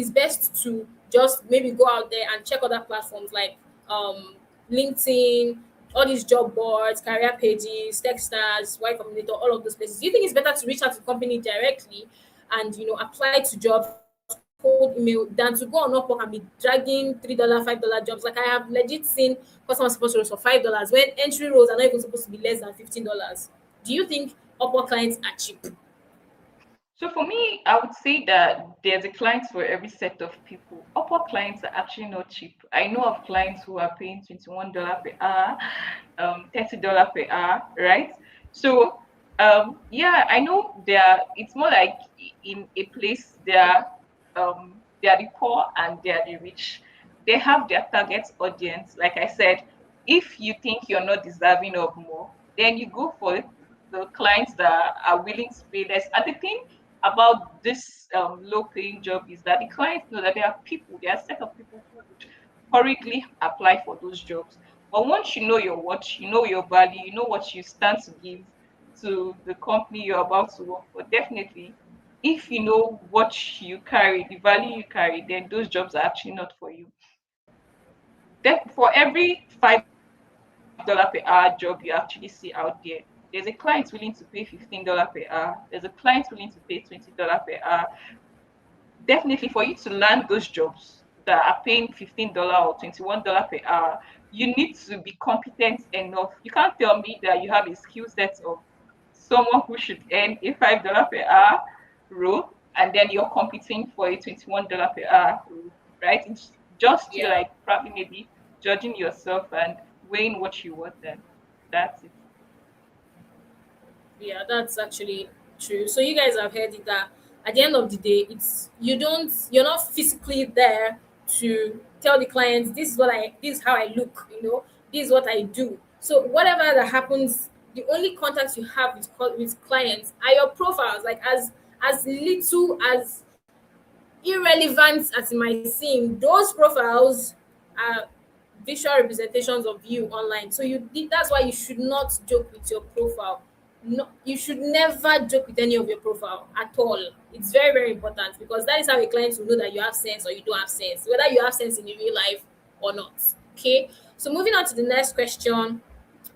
best to just maybe go out there and check other platforms like um LinkedIn, all these job boards, career pages, Techstars, Y Combinator, all of those places. Do you think it's better to reach out to the company directly and apply to jobs, cold email, than to go on Upwork and be dragging $3, $5 jobs? Like I have legit seen customer support roles for $5 when entry roles are not even supposed to be less than $15. Do you think Upwork clients are cheap? So for me, I would say that there's a client for every set of people. Upper clients are actually not cheap. I know of clients who are paying $21 per hour, $30 per hour, right? So yeah, I know it's more like in a place they are the poor and they are the rich. They have their target audience. Like I said, if you think you're not deserving of more, then you go for the clients that are willing to pay less. And the thing about this low paying job is that the clients know that there are people, there are a set of people who would hurriedly apply for those jobs. But once you know your worth, you know your value, you know what you stand to give to the company you're about to work for, definitely, if you know what you carry, the value you carry, then those jobs are actually not for you. For every $5 per hour job you actually see out there, there's a client willing to pay $15 per hour. There's a client willing to pay $20 per hour. Definitely, for you to land those jobs that are paying $15 or $21 per hour, you need to be competent enough. You can't tell me that you have a skill set of someone who should earn a $5 per hour role and then you're competing for a $21 per hour role, right? It's just you, Yeah. like, probably maybe judging yourself and weighing what you want, then that's it. Yeah, that's actually true. So you guys have heard it that at the end of the day, you're not physically there to tell the clients this is how I look, this is what I do. So whatever that happens, the only contacts you have with clients are your profiles, like as little as irrelevant as it might seem, those profiles are visual representations of you online. So that's why you should not joke with your profile. No, you should never joke with any of your profile at all. It's very, very important because that is how a client will know that you have sense or you don't have sense, whether you have sense in the real life or not. Okay. So moving on to the next question.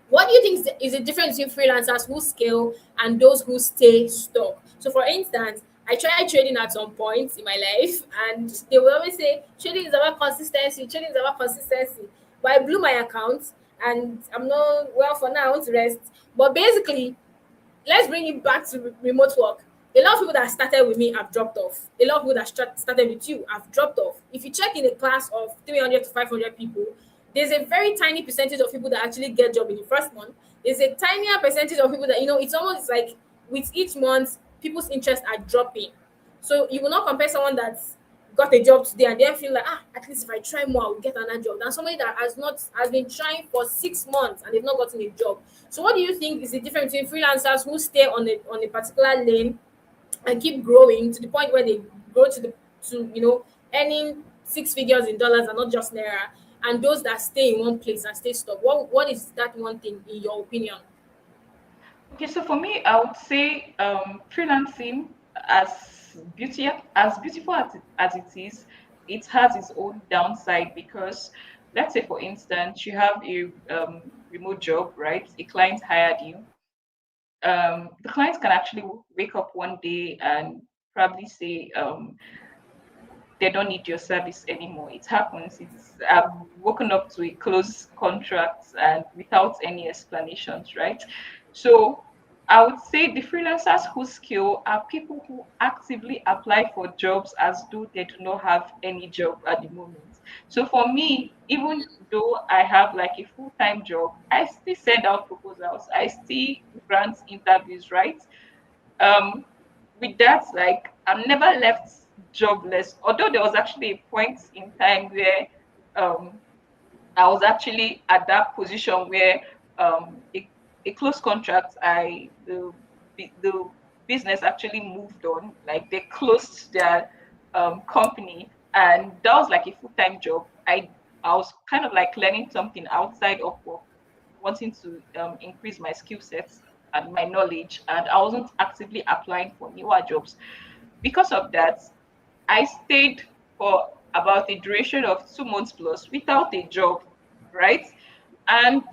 What do you think is the difference between freelancers who scale and those who stay stuck? So, for instance, I tried trading at some point in my life, and they will always say trading is about consistency. Trading is about consistency. But I blew my account, and I'm not well for now. I want to rest. But basically, let's bring it back to remote work. A lot of people that started with me have dropped off. A lot of people that started with you have dropped off. If you check in a class of 300 to 500 people, there's a very tiny percentage of people that actually get job in the first month. There's a tinier percentage of people that, it's almost like with each month, people's interests are dropping. So you will not compare someone that's got a job today and then feel like, at least if I try more, I will get another job, than somebody that has been trying for 6 months and they've not gotten a job. So what do you think is the difference between freelancers who stay on a particular lane and keep growing to the point where they grow to earning six figures in dollars and not just naira, and those that stay in one place and stay stuck? What is that one thing in your opinion? Okay, so for me, I would say freelancing, as beautiful as it is, it has its own downside because, let's say, for instance, you have a remote job, right? A client hired you. The client can actually wake up one day and probably say, they don't need your service anymore. It happens. It's I've woken up to a close contract and without any explanations, right? So I would say the freelancers who skill are people who actively apply for jobs as though they do not have any job at the moment. So for me, even though I have like a full-time job, I still send out proposals. I still grant interviews, right? um with that, like, I'm never left jobless, although there was actually a point in time where um I was actually at that position where a close contract, I the business actually moved on, like they closed their company, and that was like a full-time job. I was kind of like learning something outside of work, wanting to increase my skill sets and my knowledge, and I wasn't actively applying for newer jobs. Because of that, I stayed for about a duration of 2 months plus without a job, right? And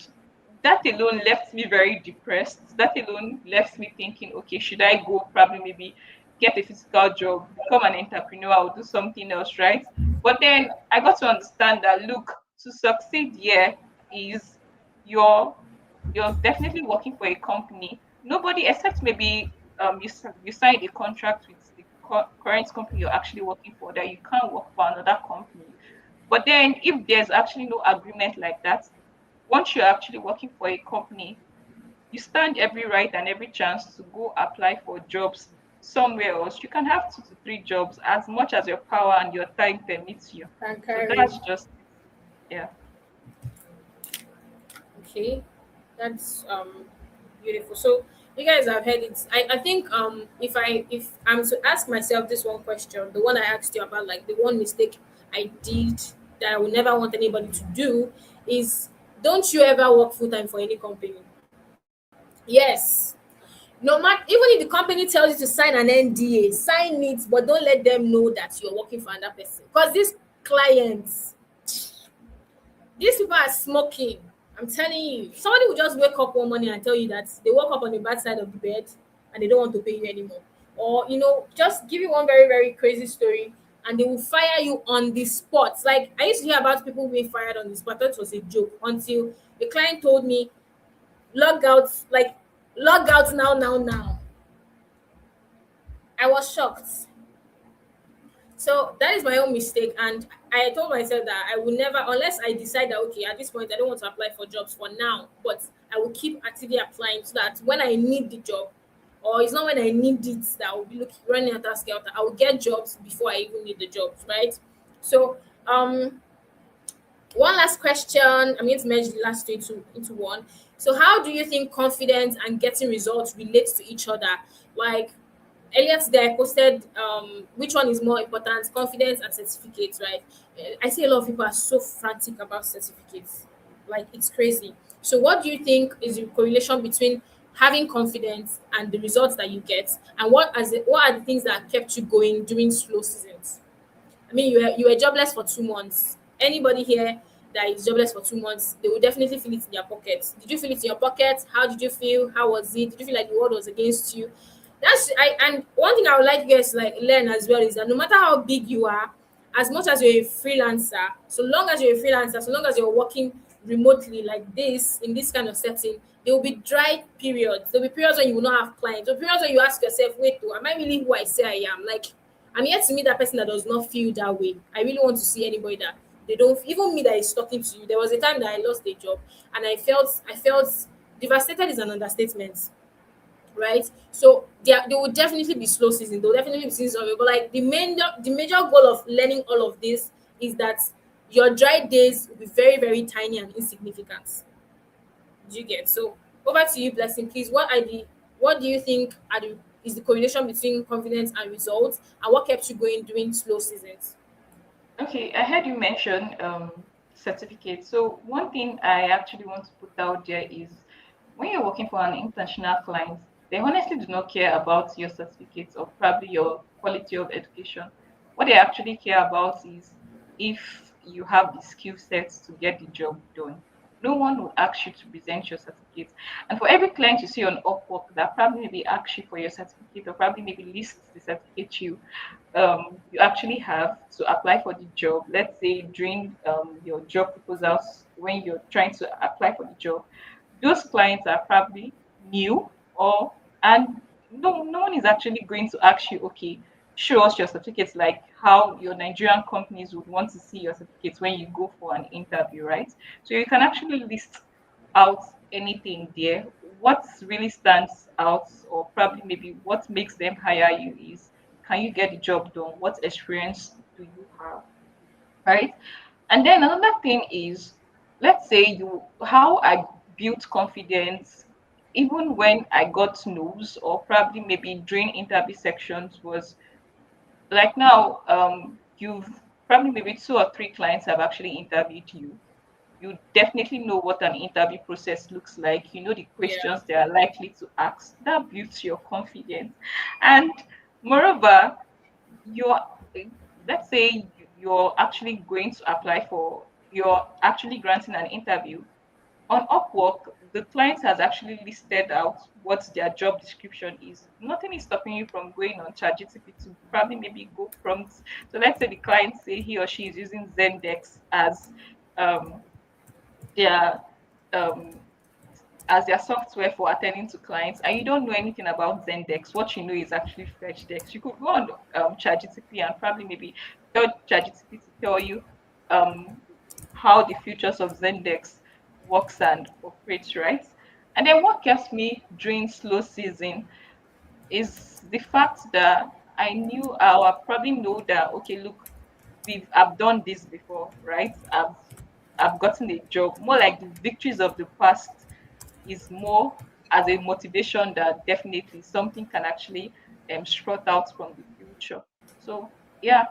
that alone left me very depressed. That alone left me thinking, okay, should I go probably maybe get a physical job, become an entrepreneur, or do something else, right? But then I got to understand that, look, to succeed here is you're you're definitely working for a company. Nobody except maybe you signed a contract with the current company you're actually working for, that you can't work for another company. But then if there's actually no agreement like that, once you're actually working for a company, you stand every right and every chance to go apply for jobs somewhere else. You can have 2 to 3 jobs as much as your power and your time permits you. Can So carry. that's just it. Yeah. Okay, that's beautiful. So you guys have heard it. I think if I'm to ask myself this one question, the one I asked you about, like the one mistake I did that I would never want anybody to do, is don't you ever work full time for any company. Yes. No matter, even if the company tells you to sign an NDA, sign it, but don't let them know that you're working for another person. Because clients, these people are smoking. I'm telling you, somebody will just wake up one morning and tell you that they woke up on the bad side of the bed and they don't want to pay you anymore. Or, just give you one very, very crazy story and they will fire you on the spot. Like, I used to hear about people being fired on the spot. I thought it was a joke until the client told me, log out, like, log out now, now, now. I was shocked. So that is my own mistake, and I told myself that I will never, unless I decide that okay, at this point I don't want to apply for jobs for now, but I will keep actively applying so that when I need the job, or it's not when I need it that I will be looking running at skelter. I will get jobs before I even need the jobs, right? So one last question. I'm going to merge the last two into one. So how do you think confidence and getting results relate to each other? Like, earlier today I posted which one is more important, confidence and certificates, right? I see a lot of people are so frantic about certificates, like it's crazy. So what do you think is the correlation between having confidence and the results that you get, and what are the things that kept you going during slow seasons? I mean, you were jobless for 2 months. Anybody here that is jobless for 2 months, they will definitely feel it in their pockets. Did you feel it in your pocket? How did you feel? How was it? Did you feel like the world was against you? And one thing I would like you guys to like learn as well is that no matter how big you are, as much as you're a freelancer, so long as you're a freelancer, so long as you're working remotely like this in this kind of setting, there will be dry periods. There'll be periods when you will not have clients. There'll be periods when you ask yourself, wait, oh, am I really who I say I am? Like, I'm yet to meet that person that does not feel that way. I really want to see anybody that they don't, even me that is talking to you. There was a time that I lost a job and I felt devastated is an understatement, right? So there will definitely be slow season. There will definitely be seasons of it. But like the major goal of learning all of this is that your dry days will be very, very tiny and insignificant. Do you get? So over to you, Blessing. Please, what do you think is the correlation between confidence and results, and what kept you going during slow seasons? Okay, I heard you mention certificate. So one thing I actually want to put out there is when you're working for an international client, they honestly do not care about your certificates or probably your quality of education. What they actually care about is if you have the skill sets to get the job done. No one will ask you to present your certificate. And for every client you see on Upwork that probably maybe asks you for your certificate or probably maybe lists the certificate you actually have to apply for the job. Let's say during your job proposals, when you're trying to apply for the job, those clients are probably new or and no one is actually going to ask you, okay, show us your certificates like how your Nigerian companies would want to see your certificates when you go for an interview, right? So you can actually list out anything there. What really stands out, or probably maybe what makes them hire you, is can you get the job done? What experience do you have? Right? And then another thing is, let's say you how I built confidence even when I got no's or probably maybe during interview sections was like now you've probably maybe two or three clients have actually interviewed you. You definitely know what an interview process looks like. You know the Yeah. questions they are likely to ask. That builds your confidence. And moreover, you're let's say you're actually going to apply for you're actually granting an interview on Upwork. The client has actually listed out what their job description is. Nothing is stopping you from going on ChatGPT to probably maybe go prompts. So let's say the client say he or she is using Zendex um, their um, as their software for attending to clients, and you don't know anything about Zendex. What you know is actually FetchDex. You could go on ChatGPT and probably maybe tell ChatGPT to tell you um, how the features of Zendex works and operates, right? And then what kept me during slow season is the fact that I knew I would probably know that okay, look, I've done this before, right? I've gotten a job. More like the victories of the past is more as a motivation that definitely something can actually sprout out from the future. So yeah.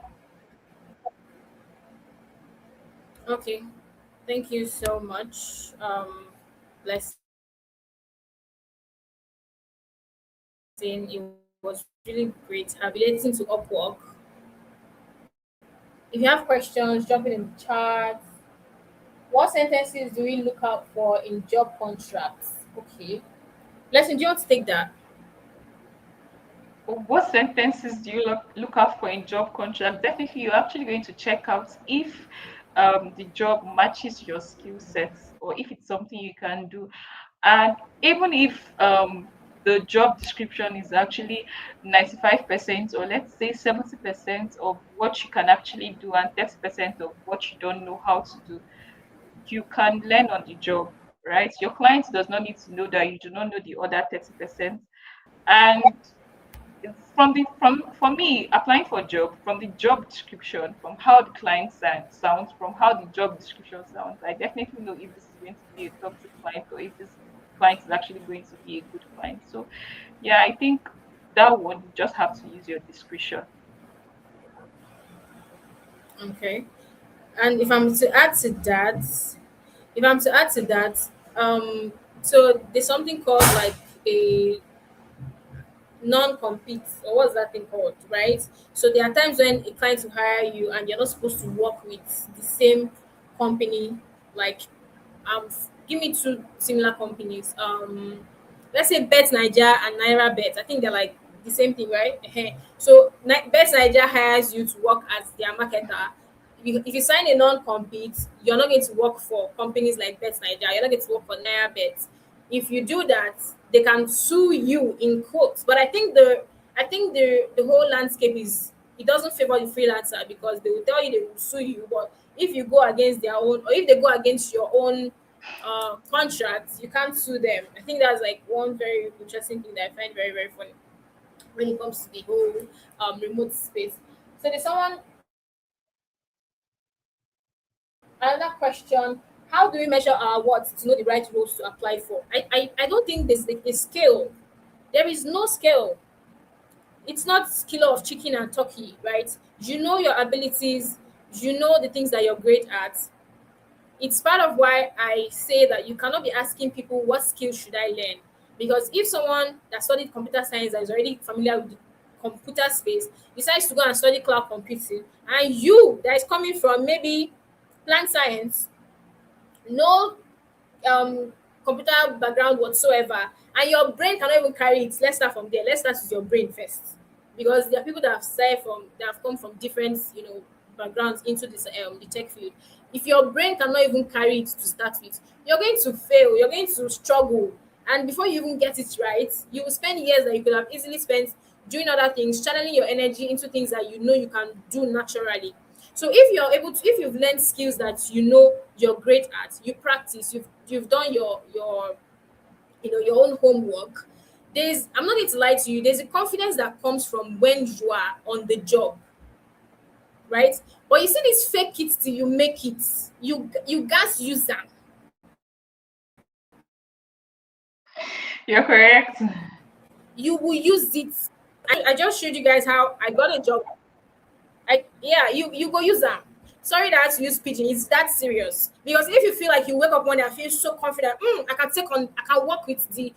Okay. Thank you so much. Blessing. It was really great. I'll be listening to Upwork. If you have questions, jump in the chat. What sentences do we look out for in job contracts? Okay. Blessing, do you want to take that? What sentences do you look out for in job contract? Definitely, you're actually going to check out if the job matches your skill sets or if it's something you can do. And even if the job description is actually 95% or let's say 70% of what you can actually do and 30% of what you don't know how to do, you can learn on the job, right? Your client does not need to know that you do not know the other 30%. And from the from for me applying for a job, from the job description, from how the client sounds, from how the job description sounds, I definitely know if this is going to be a toxic client or if this client is actually going to be a good client. So yeah, I think that one you just have to use your discretion. Okay. And if I'm to add to that, if I'm to add to that, so there's something called like a non-compete, or what's that thing called, right? So there are times when a client will hire you and you're not supposed to work with the same company. Like, give me two similar companies. Let's say Bet Niger and Naira Bet. I think they're like the same thing, right? Ehen. So Bet Niger hires you to work as their marketer. If you sign a non-compete, you're not going to work for companies like Bet Niger. You're not going to work for Naira Bet. If you do that, they can sue you in court. But I think the whole landscape is, it doesn't favor the freelancer because they will tell you they will sue you. But if you go against their own, or if they go against your own contracts, you can't sue them. I think that's like one very interesting thing that I find very, very funny when it comes to the whole remote space. So there's someone, another question: how do we measure our worth to know the right roles to apply for? I don't think there's a scale. There is no scale. It's not kilo of chicken and turkey, right? You know your abilities, you know the things that you're great at. It's part of why I say that you cannot be asking people what skills should I learn, because if someone that studied computer science that is already familiar with the computer space decides to go and study cloud computing, and you that is coming from maybe plant science, no um computer background whatsoever, and your brain cannot even carry it. Let's start from there. Let's start with your brain first, because there are people that have started from that have come from different backgrounds into this the tech field. If your brain cannot even carry it to start with, you're going to fail, you're going to struggle, and before you even get it right, you will spend years that you could have easily spent doing other things, channeling your energy into things that you know you can do naturally. So if you're able to, if you've learned skills that you know you're great at, you practice, you've done your your own homework. There's I'm not going to lie to you. There's a confidence that comes from when you are on the job, right? But you see this fake it till you make it. You guys use them. You're correct. You will use it. I just showed you guys how I got a job. Yeah, you go use them. Sorry that I had to use pigeon. It's that serious. Because if you feel like you wake up one day and feel so confident, I can work with the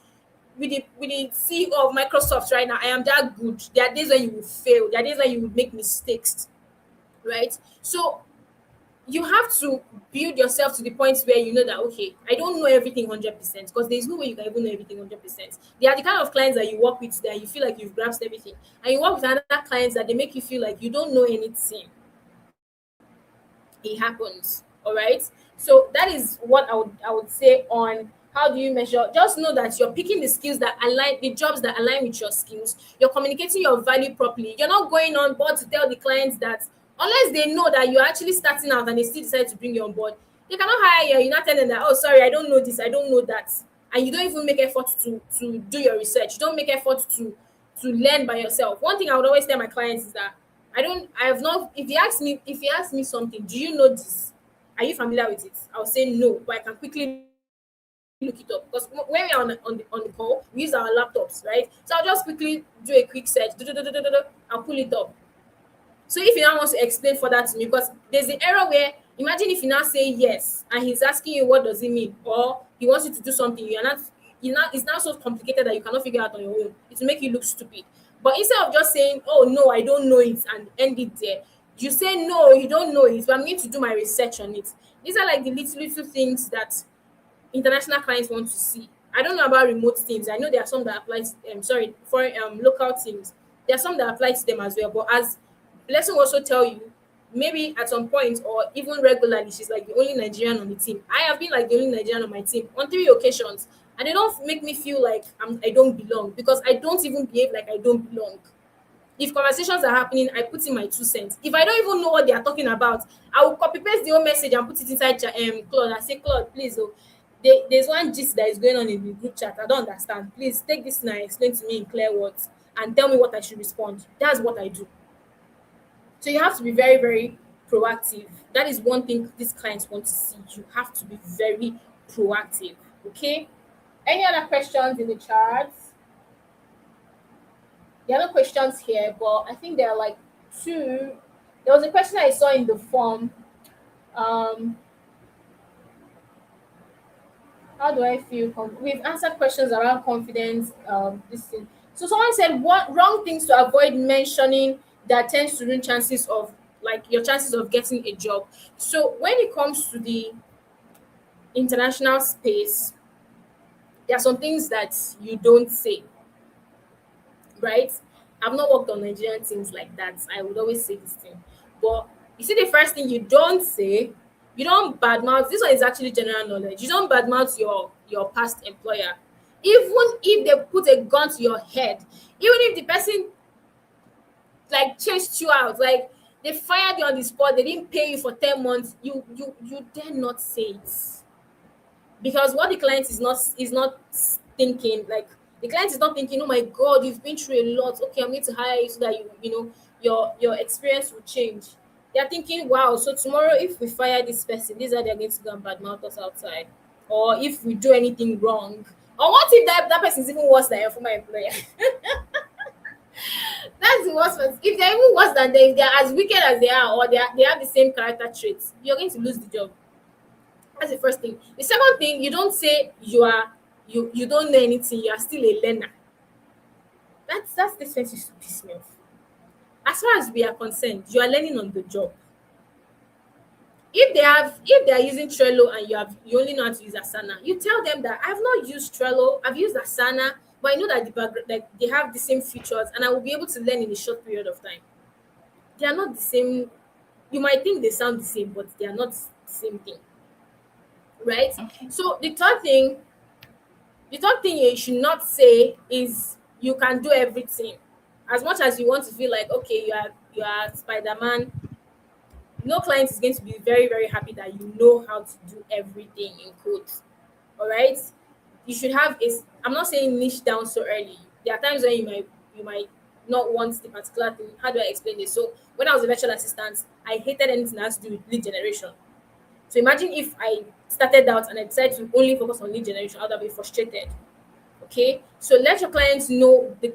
CEO of Microsoft right now. I am that good. There are days when you will fail. There are days when you will make mistakes, right? So you have to build yourself to the point where you know that okay, I don't know everything 100%, because there's no way you can even know everything 100%. They are the kind of clients that you work with that you feel like you've grasped everything, and you work with other clients that they make you feel like you don't know anything. It happens. All right. So that is what I would say on how do you measure. Just know that you're picking the skills that align, the jobs that align with your skills. You're communicating your value properly. You're not going on board to tell the clients that, unless they know that you're actually starting out and they still decide to bring you on board, they cannot hire you. You're not telling them that, oh sorry, I don't know this, I don't know that. And you don't even make effort to do your research. You don't make effort to learn by yourself. One thing I would always tell my clients is that I have not, if he asks me something, do you know this? Are you familiar with it? I'll say no, but I can quickly look it up, because when we're on the call, we use our laptops, right? So I'll just quickly do a quick search. I'll pull it up. So if he now wants to explain further to me, because there's the error where, imagine if you now say yes and he's asking you what does it mean, or he wants you to do something, it's now so complicated that you cannot figure out on your own. It will make you look stupid. But instead of just saying, oh no, I don't know it, and end it there, you say no, you don't know it, but I'm going to do my research on it. These are like the little things that international clients want to see. I don't know about remote teams. I know there are some that apply. Sorry, for local teams, there are some that apply to them as well. But as Blessing will also tell you, maybe at some point or even regularly, she's like the only Nigerian on the team. I have been like the only Nigerian on my team on 3 occasions, and they don't make me feel like I don't belong, because I don't even behave like I don't belong. If conversations are happening, I put in my 2 cents. If I don't even know what they are talking about, I will copy paste the whole message and put it inside Claude and say, Claude, please, oh, there's one gist that is going on in the group chat. I don't understand. Please take this now, explain to me in clear words, and tell me what I should respond. That's what I do. So you have to be very, very proactive. That is one thing these clients want to see. You have to be very proactive. Okay. Any other questions in the chat? There are no questions here, but I think there are like two. There was a question I saw in the form. Um, how do I feel? We've answered questions around confidence. This thing. So someone said, what wrong things to avoid mentioning that tends to ruin chances of, like, your chances of getting a job. So when it comes to the international space, there are some things that you don't say, right? I've not worked on Nigerian teams like that. I would always say this thing. But you see, the first thing you don't say, you don't badmouth. This one is actually general knowledge. You don't badmouth your past employer. Even if they put a gun to your head, even if the person like chased you out, like they fired you on the spot, they didn't pay you for 10 months, you dare not say it, because what the client is not thinking, like, the client is not thinking, oh my god, you've been through a lot, okay, I'm going to hire you so that your experience will change. They're thinking, wow, so tomorrow if we fire this person, these are they're going to go and badmouth us outside, or if we do anything wrong, or what if that person is even worse than your former employer. That's the worst one. If they're even worse than them, if they're as wicked as they are, or they have the same character traits, you're going to lose the job. That's the first thing. The second thing, you don't say you don't know anything, you are still a learner. That's the sense used to piss me off. As far as we are concerned, you are learning on the job. If they are using Trello and you only know how to use Asana, you tell them that I've not used Trello, I've used Asana, but I know that the background, like, they have the same features and I will be able to learn in a short period of time. They are not the same. You might think they sound the same, but they are not the same thing, right? Okay. So the third thing you should not say is you can do everything. As much as you want to feel like, okay, you are Spider-Man, no client is going to be very, very happy that you know how to do everything in code. All right. You should have a. I'm not saying niche down so early. There are times when you might not want the particular thing. How do I explain this? So when I was a virtual assistant, I hated anything that has to do with lead generation. So imagine if I started out and I decided to only focus on lead generation, I would have been frustrated. Okay, so let your clients know the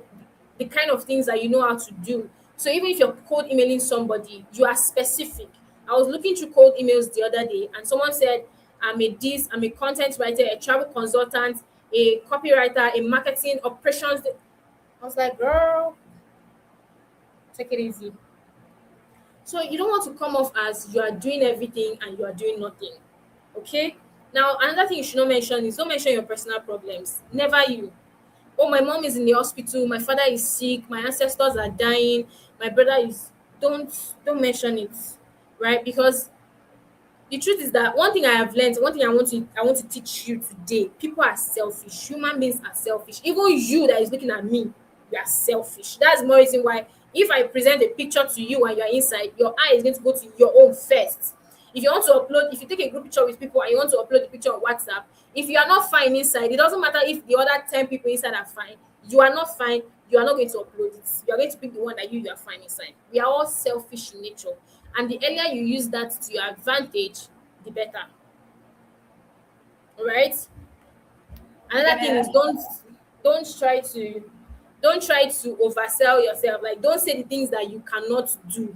kind of things that you know how to do. So even if you're cold emailing somebody, you are specific. I was looking through cold emails the other day and someone said, I'm a content writer, a travel consultant, a copywriter, a marketing operations. I was like, girl, take it easy. So you don't want to come off as you are doing everything and you are doing nothing. Okay, now another thing you should not mention is, don't mention your personal problems. Never you. Oh, my mom is in the hospital, my father is sick, my ancestors are dying, my brother is. Don't mention it, right? Because the truth is that one thing I have learned, one thing I want to teach you today, people are selfish. Human beings are selfish. Even you that is looking at me, you are selfish. That's more reason why if I present a picture to you and you're inside, your eye is going to go to your own first. If you want to upload, if you take a group picture with people and you want to upload the picture on WhatsApp, if you are not fine inside, it doesn't matter if the other 10 people inside are fine. You are not fine, you are not going to upload it. You are going to pick the one that you are fine inside. We are all selfish in nature. And the earlier you use that to your advantage, the better. All right. Another thing is, Yeah. don't try to don't try to oversell yourself. Like, don't say the things that you cannot do.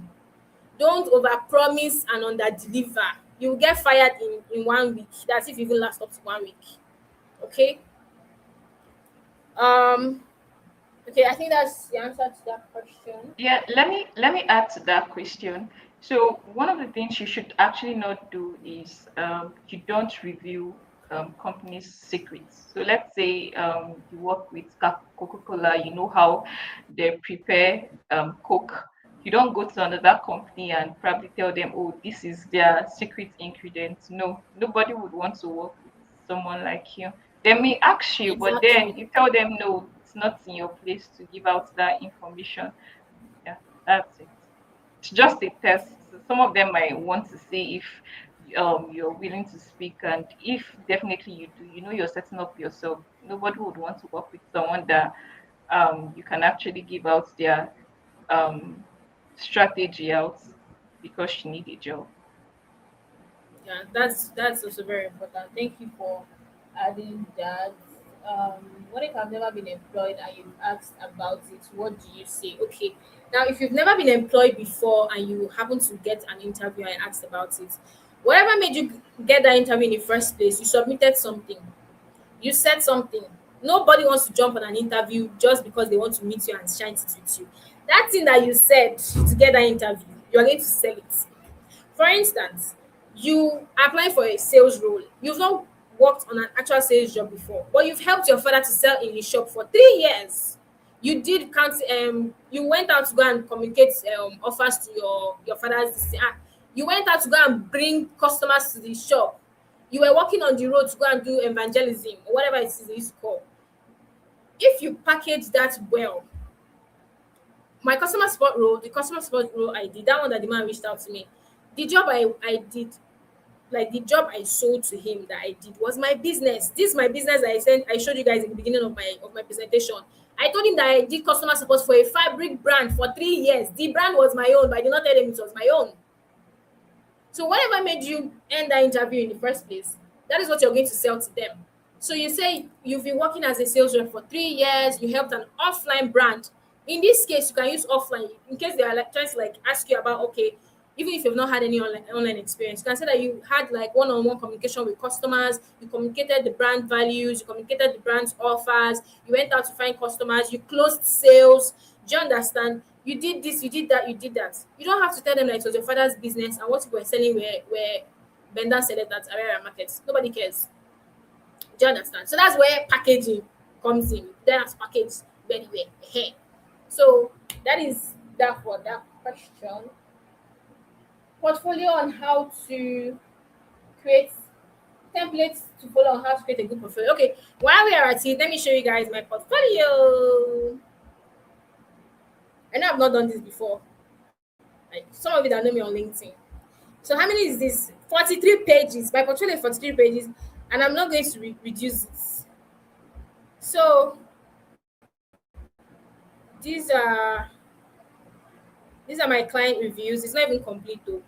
Don't overpromise and underdeliver. You will get fired in 1 week. That's if you even last up to 1 week. Okay. Um. Okay. I think that's the answer to that question. Yeah, let me add to that question. So one of the things you should actually not do is you don't reveal companies' secrets. So let's say you work with Coca-Cola, you know how they prepare Coke. You don't go to another company and probably tell them, oh, this is their secret ingredient. No, nobody would want to work with someone like you. They may ask you, but then Exactly. you tell them, no, it's not in your place to give out that information. Yeah, that's it. It's just a test. So some of them might want to see if you're willing to speak, and if definitely you do, you know you're setting up yourself. Nobody would want to work with someone that you can actually give out their um strategy out because you need a job. Yeah, that's also very important. Thank you for adding that. What if I've never been employed and you've asked about it? What do you say? Okay, now if you've never been employed before and you happen to get an interview and asked about it, whatever made you get that interview in the first place, you submitted something, you said something. Nobody wants to jump on an interview just because they want to meet you and shine it with you. That thing that you said to get that interview, you are going to sell it. For instance, you apply for a sales role. You've not worked on an actual sales job before, but you've helped your father to sell in his shop for 3 years. You did count. You went out to go and communicate offers to your father's. You went out to go and bring customers to the shop. You were walking on the road to go and do evangelism or whatever it is they used to call. If you package that well, my customer support role I did, that one that the man reached out to me, the job I did, like the job I sold to him that I did was my business. This is my business that I showed you guys in the beginning of my presentation. I told him that I did customer support for a fabric brand for 3 years. The brand was my own, but I did not tell him it was my own. So whatever made you end that interview in the first place, that is what you're going to sell to them. So you say you've been working as a sales rep for 3 years, you helped an offline brand. In this case, you can use offline in case they are like trying to like ask you about, okay, even if you've not had any online experience, you can say that you had like one-on-one communication with customers, you communicated the brand values, you communicated the brand's offers, you went out to find customers, you closed sales. Do you understand? You did this, you did that, you did that. You don't have to tell them that it was your father's business and what you were selling were vendor selling at area markets. Nobody cares. Do you understand? So that's where packaging comes in. Then as package very well. So that is that for that question. Portfolio on how to create templates to follow on how to create a good portfolio. Okay, while we are at it, let me show you guys my portfolio. I know I've not done this before. Like some of you that know me on LinkedIn. So how many is this? 43 pages. My portfolio is 43 pages, and I'm not going to reduce it. So these are these are my client reviews. It's not even complete though.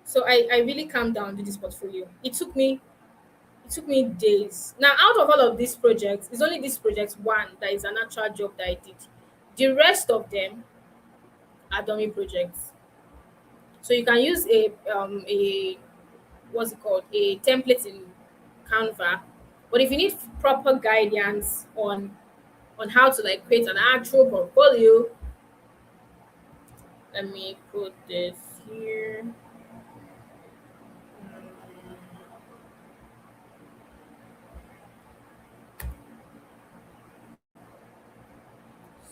So I really calmed down to this portfolio. It took me days. Now, out of all of these projects, it's only this project one that is an actual job that I did. The rest of them are dummy projects. So you can use a what's it called, a template in Canva, but if you need proper guidance on how to like create an actual portfolio, let me put this here.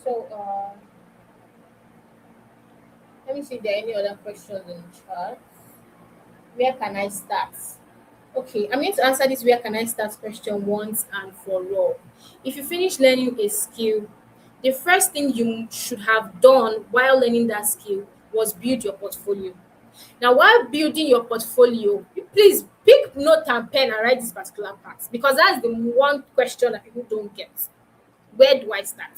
So let me see if there are any other questions in the chat. Where can I start? Okay, I'm going to answer this where can I start question once and for all. If you finish learning a skill, the first thing you should have done while learning that skill was build your portfolio. Now, while building your portfolio, please pick note and pen and write this particular part because that's the one question that people don't get. Where do I start?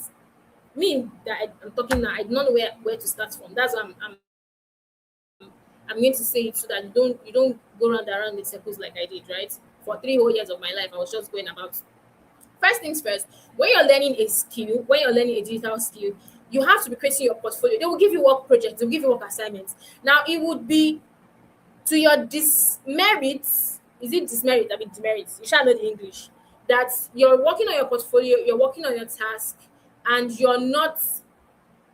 Me that I'm talking now, I don't know where to start from. That's why I'm going to say it so that you don't go round and round in circles like I did, right? For 3 whole years of my life, I was just going about. First things first, when you're learning a skill, when you're learning a digital skill, you have to be creating your portfolio. They will give you work projects, they'll give you work assignments. Now, it would be to your dismerits. Is it dismerit? I mean, demerits. You shall know the English. That you're working on your portfolio, you're working on your task, and you're not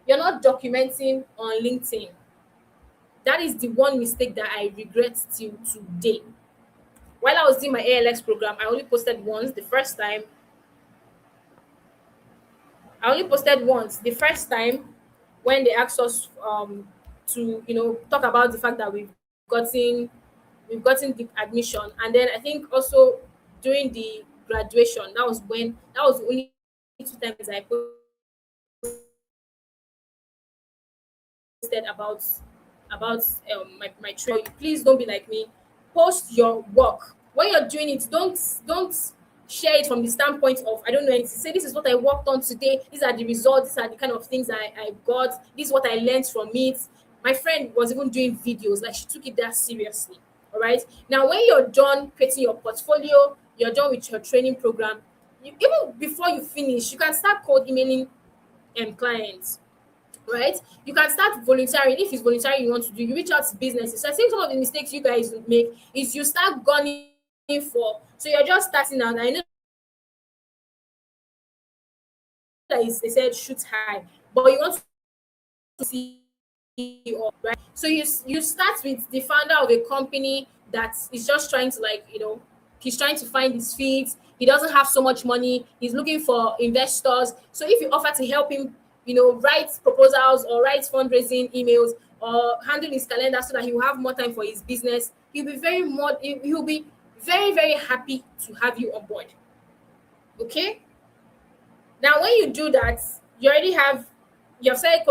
documenting on LinkedIn. That is the one mistake that I regret till today. While I was doing my ALX program, I only posted once. The first time when they asked us to talk about the fact that we've gotten the admission, and then I think also during the graduation, that was the only 2 times I posted about my training. Please don't be like me. Post your work. When you're doing it, don't share it from the standpoint of I don't know anything. Say this is what I worked on today. These are the results. These are the kind of things I got. This is what I learned from it. My friend was even doing videos. Like she took it that seriously. All right. Now, when you're done creating your portfolio, you're done with your training program. Even before you finish, you can start cold emailing clients, right? You can start volunteering. If it's volunteering you want to do, you reach out to businesses. So I think some of the mistakes you guys would make is you start gunning for, so you're just starting out. I know that they said shoot high, but you want to see right? So you start with the founder of a company that is just trying to he's trying to find his feet. He doesn't have so much money. He's looking for investors. So if you offer to help him, write proposals or write fundraising emails or handle his calendar so that he will have more time for his business, he'll be very, very happy to have you on board. Okay. Now, when you do that, you already have you've started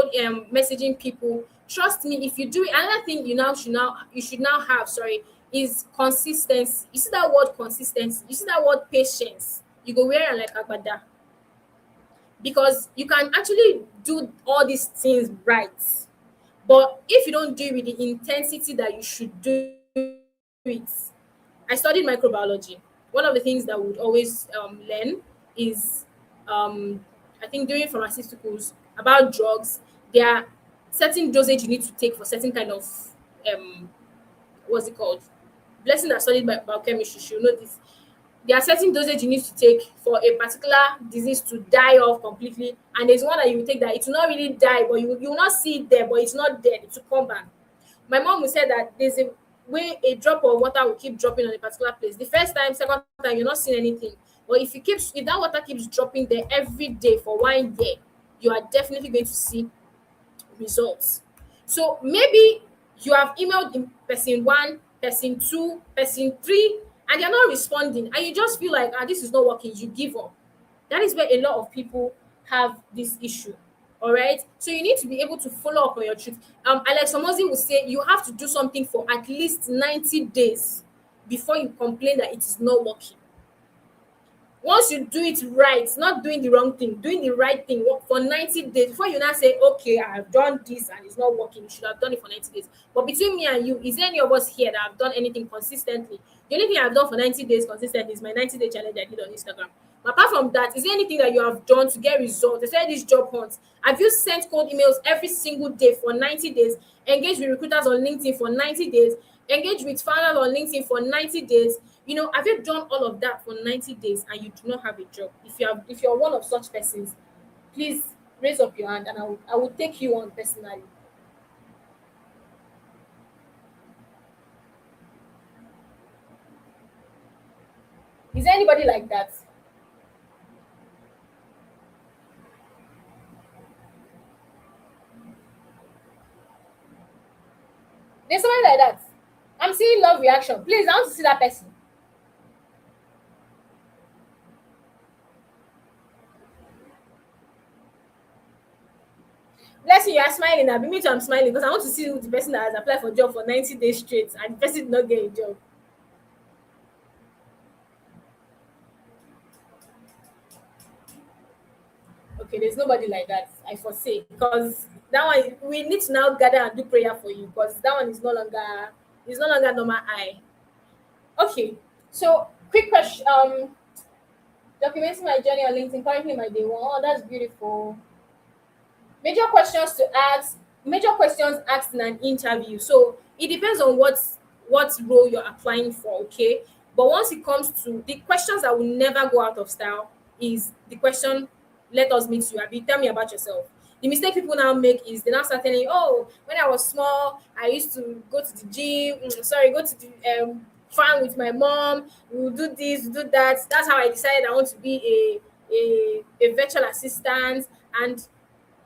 messaging people. Trust me, if you do it, another thing you should now have, sorry, is consistency. You see that word consistency, you see that word patience. You go wear it like agbada because you can actually do all these things right. But if you don't do it with the intensity that you should do it, I studied microbiology. One of the things that we would always learn is, I think, during pharmaceuticals about drugs. There are certain dosage you need to take for certain kind of um what's it called? Blessing that studied by biochemistry, she'll know this. There are certain dosage you need to take for a particular disease to die off completely, and there's one that you will take that it will not really die, but you will not see it there, but it's not dead, it will come back. My mom will say that there's a way a drop of water will keep dropping on a particular place. The first time, second time, you're not seeing anything. But if that water keeps dropping there every day for 1 year, you are definitely going to see results. So maybe you have emailed in person one, person two, person three, and they're not responding, and you just feel like, this is not working, you give up. That is where a lot of people have this issue. All right. So you need to be able to follow up on your truth. Alex Omozi will say you have to do something for at least 90 days before you complain that it is not working. Once you do it right, not doing the wrong thing, doing the right thing for 90 days before you now say, okay, I have done this and it's not working, you should have done it for 90 days. But between me and you, is there any of us here that have done anything consistently? The only thing I've done for 90 days consistently is my 90-day challenge I did on Instagram. But apart from that, is there anything that you have done to get results, especially these job hunts? Have you sent cold emails every single day for 90 days, engage with recruiters on LinkedIn for 90 days, engage with founders on LinkedIn for 90 days? Have you done all of that for 90 days and you do not have a job? If you're one of such persons, please raise up your hand and I will take you on personally. Is there anybody like that? There's somebody like that. I'm seeing love reaction. Please, I want to see that person. Bless you, you are smiling. Now, be me too, I'm smiling because I want to see who the person that has applied for a job for 90 days straight and the person did not get a job. Okay, there's nobody like that. I foresee because that one we need to now gather and do prayer for you because that one is no longer normal eye. Okay, so quick question. Documenting my journey on LinkedIn, currently my day one. Oh, that's beautiful. Major questions asked in an interview. So it depends on what role you're applying for, okay? But once it comes to the questions that will never go out of style is the question, let us meet you. Abi, tell me about yourself. The mistake people now make is they now start telling you, oh, when I was small, I used to go to the gym, go to the farm with my mom, we'll do this, do that. That's how I decided I want to be a virtual assistant. And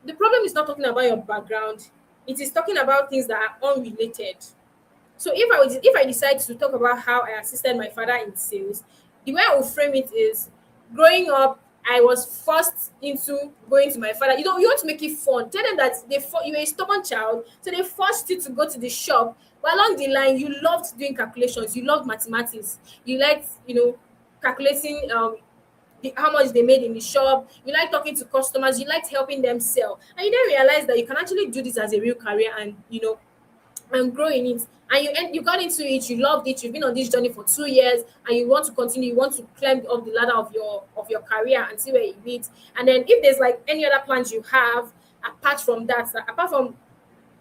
the problem is not talking about your background, it is talking about things that are unrelated. So if I decide to talk about how I assisted my father in sales, the way I will frame it is, growing up, I was forced into going to my father. You want to make it fun. Tell them that you were a stubborn child, so they forced you to go to the shop. But along the line, you loved doing calculations. You loved mathematics. You liked, calculating how much they made in the shop. You like talking to customers. You liked helping them sell, and you then realize that you can actually do this as a real career, and grow in it. And you got into it, you loved it, you've been on this journey for 2 years, and you want to continue, you want to climb up the ladder of your career and see where it leads. And then if there's like any other plans you have apart from that, like, apart from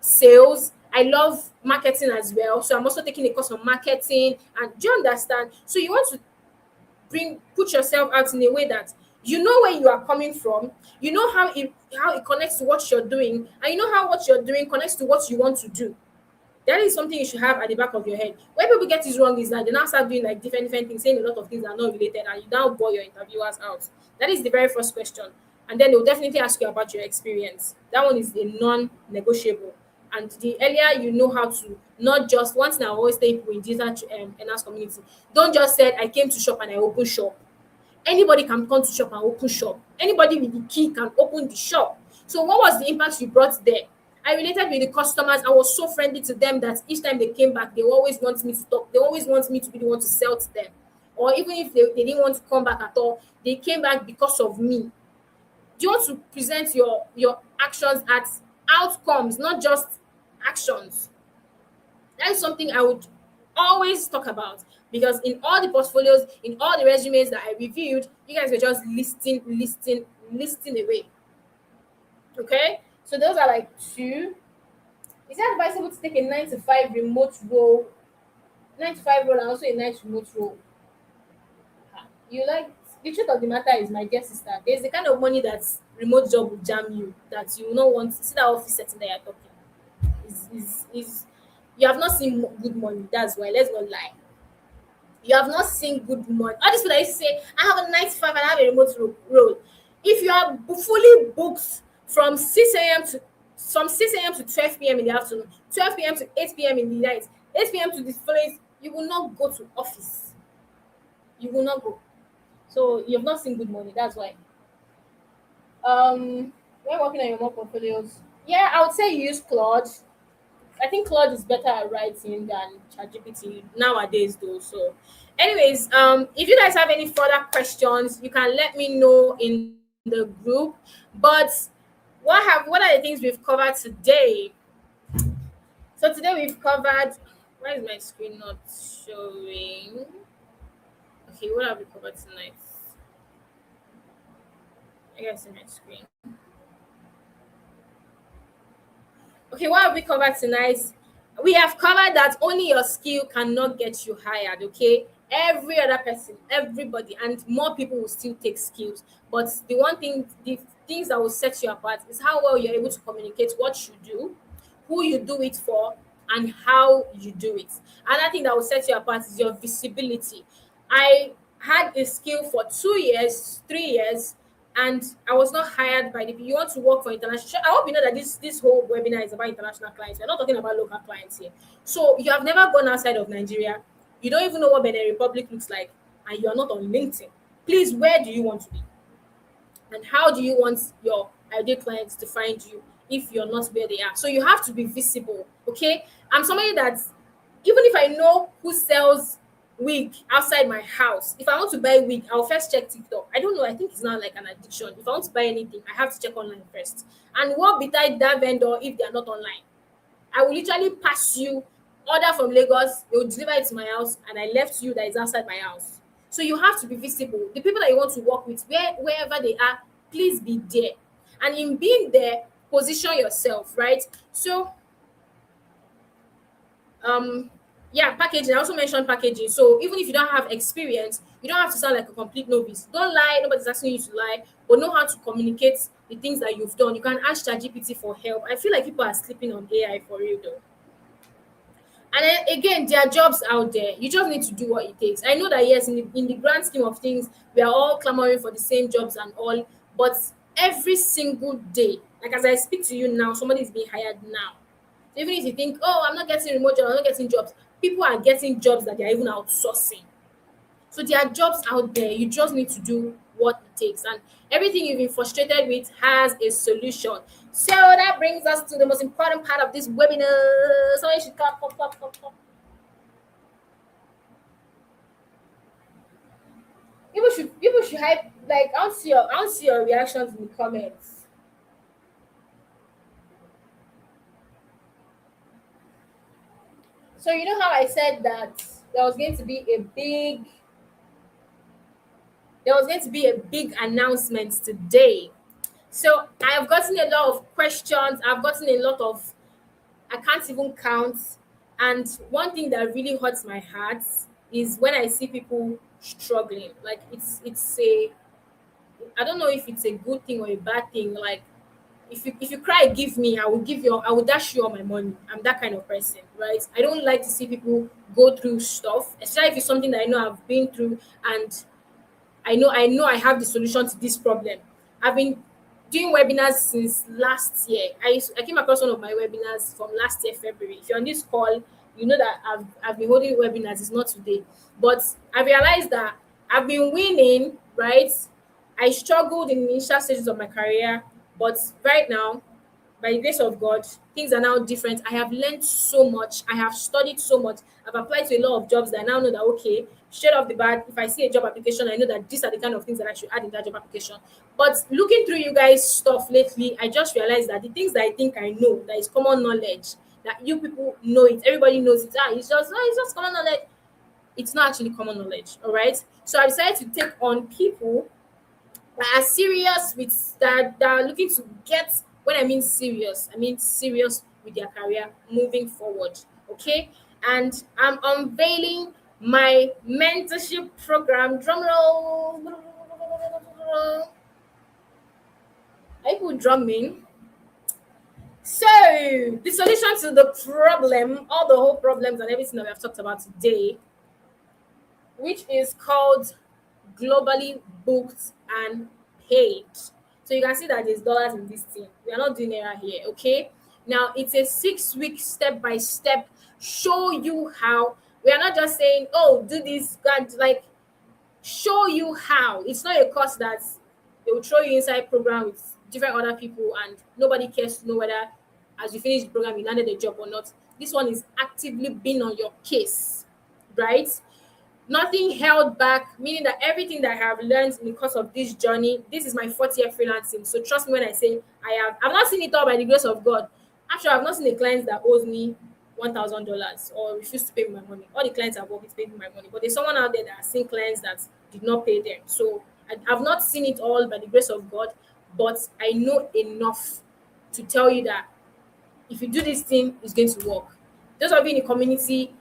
sales, I love marketing as well, so I'm also taking a course on marketing. And do you understand? So you want to put yourself out in a way that you know where you are coming from, you know how it connects to what you're doing, and you know how what you're doing connects to what you want to do. That is something you should have at the back of your head. Where people get this wrong is that they now start doing like different things, saying a lot of things that are not related, and you now bore your interviewers out. That is the very first question. And then they'll definitely ask you about your experience. That one is a non-negotiable. And the earlier you know how to, not just one thing I always tell people in digital enhanced community, don't just say I came to shop and I opened shop. Anybody can come to shop and open shop. Anybody with the key can open the shop. So what was the impact you brought there? I related with the customers. I was so friendly to them that each time they came back, they always want me to talk. They always want me to be the one to sell to them. Or even if they didn't want to come back at all, they came back because of me. Do you want to present your actions as outcomes, not just actions? That is something I would always talk about, because in all the portfolios, in all the resumes that I reviewed, you guys were just listing away. Okay, so those are like two. Is it advisable to take a 9 to 5 remote role, 9 to 5 role, and also a night remote role? You like the truth of the matter is, my dear sister, there's the kind of money that remote job will jam you that you will not want to see that office setting that you're talking. Is you have not seen good money. That's why. Let's not lie. You have not seen good money. All these people that used to say, I have a 9 to 5 and I have a remote role. If you are fully booked from 6 a.m. to 6 a.m. to 12 p.m. in the afternoon, 12 p.m. to 8 p.m. in the night, 8 p.m. to this place, you will not go to office. You will not go. So you have not seen good money. That's why. When working on your more portfolios, yeah, I would say use Claude. I think Claude is better at writing than ChatGPT nowadays, though. So, anyways, if you guys have any further questions, you can let me know in the group. But what are the things we've covered today? So today we've covered. Why is my screen not showing? Okay, what have we covered tonight? I guess in my screen. Okay, what have we covered tonight? We have covered that only your skill cannot get you hired, okay? Every other person, everybody, and more people will still take skills. But the things that will set you apart is how well you're able to communicate what you do, who you do it for, and how you do it. Another thing that will set you apart is your visibility. I had a skill for 2 years, 3 years, and I was not hired by the. You want to work for international. I hope you know that this whole webinar is about international clients. We're not talking about local clients here. So you have never gone outside of Nigeria. You don't even know what Benin Republic looks like, and you are not on LinkedIn. Please, where do you want to be? And how do you want your ideal clients to find you if you're not where they are? So you have to be visible. Okay, I'm somebody that even if I know who sells wig outside my house, if I want to buy wig, I'll first check TikTok. I don't know, I think it's not like an addiction. If I want to buy anything, I have to check online first. And what betide that vendor if they are not online? I will literally pass you, order from Lagos, they will deliver it to my house, and I left you that is outside my house. So you have to be visible. The people that you want to work with, wherever they are, please be there. And in being there, position yourself, right? So um yeah, packaging. I also mentioned packaging. So even if you don't have experience, you don't have to sound like a complete novice. Don't lie, nobody's asking you to lie, but know how to communicate the things that you've done. You can ask ChatGPT for help. I feel like people are sleeping on AI for real though. And then again, there are jobs out there. You just need to do what it takes. I know that yes, in the grand scheme of things, we are all clamoring for the same jobs and all, but every single day, like as I speak to you now, somebody is being hired now. So even if you think, oh, I'm not getting remote jobs, I'm not getting jobs, people are getting jobs that they're even outsourcing. So there are jobs out there. You just need to do what it takes. And everything you've been frustrated with has a solution. So that brings us to the most important part of this webinar. Somebody should come, come, come, come, come. People should hype, like I want to see your reactions in the comments. So you know how I said that there was going to be a big there was going to be a big announcement today. So I have gotten a lot of questions. I've gotten a lot of, I can't even count. And one thing that really hurts my heart is when I see people struggling. Like it's a, I don't know if it's a good thing or a bad thing. Like if you cry, give me. I will dash you all my money. I'm that kind of person, right? I don't like to see people go through stuff, especially if it's something that I know I've been through, and I know I have the solution to this problem. I've been doing webinars since last year. I came across one of my webinars from last year, February. If you're on this call, you know that I've been holding webinars, it's not today. But I realized that I've been winning, right? I struggled in the initial stages of my career, but right now, by the grace of God, things are now different. I have learned so much. I have studied so much. I've applied to a lot of jobs that I now know that, okay, straight off the bat, if I see a job application, I know that these are the kind of things that I should add in that job application. But looking through you guys' stuff lately, I just realized that the things that I think I know, that is common knowledge, that you people know it, everybody knows it. It's just common knowledge. It's not actually common knowledge. All right. So I decided to take on people that are serious with that are looking to get, when I mean serious with their career moving forward. Okay, and I'm unveiling my mentorship program. Drum roll. Are you drumming? So, the solution to the problem, all the whole problems and everything that we have talked about today, which is called globally booked and paid. So you can see that there's dollars in this thing. We are not doing error here, okay? Now it's a 6 week step by step show you how. We are not just saying, oh, do this, God, like show you how. It's not a course that they will throw you inside program with different other people and nobody cares to know whether as you finish the program you landed a job or not. This one is actively being on your case, right? Nothing held back, meaning that everything that I have learned in the course of this journey, this is my fourth year freelancing. So trust me when I say I've not seen it all by the grace of God. Actually, I've not seen a client that owes me $1,000 or refused to pay me my money. All the clients I've worked with paid me my money, but there's someone out there that has seen clients that did not pay them. So I've not seen it all by the grace of God, but I know enough to tell you that if you do this thing, it's going to work. Those of you in the community,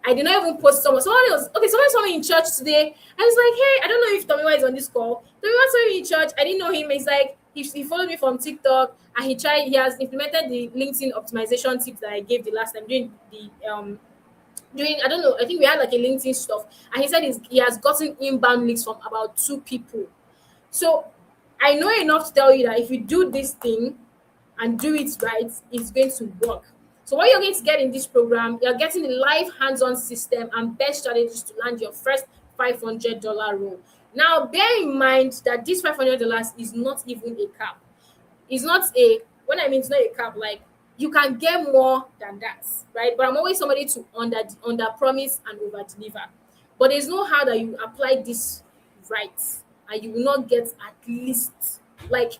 I did not even post someone. Someone else, okay, someone saw me in church today. I was like, hey, I don't know if Tomiwa is on this call. Tomiwa saw me in church. I didn't know him. He's like, he followed me from TikTok and he has implemented the LinkedIn optimization tips that I gave the last time doing I don't know, I think we had like a LinkedIn stuff. And he said he has gotten inbound leads from about 2 people. So I know enough to tell you that if you do this thing, and do it right, it's going to work. So what you're going to get in this program, you're getting the live hands-on system and best strategies to land your first $500 role. Now, bear in mind that this $500 is not even a cap. It's not a when I mean it's not a cap, like you can get more than that, right? But I'm always somebody to under promise and over deliver. But there's no how that you apply this right and you will not get like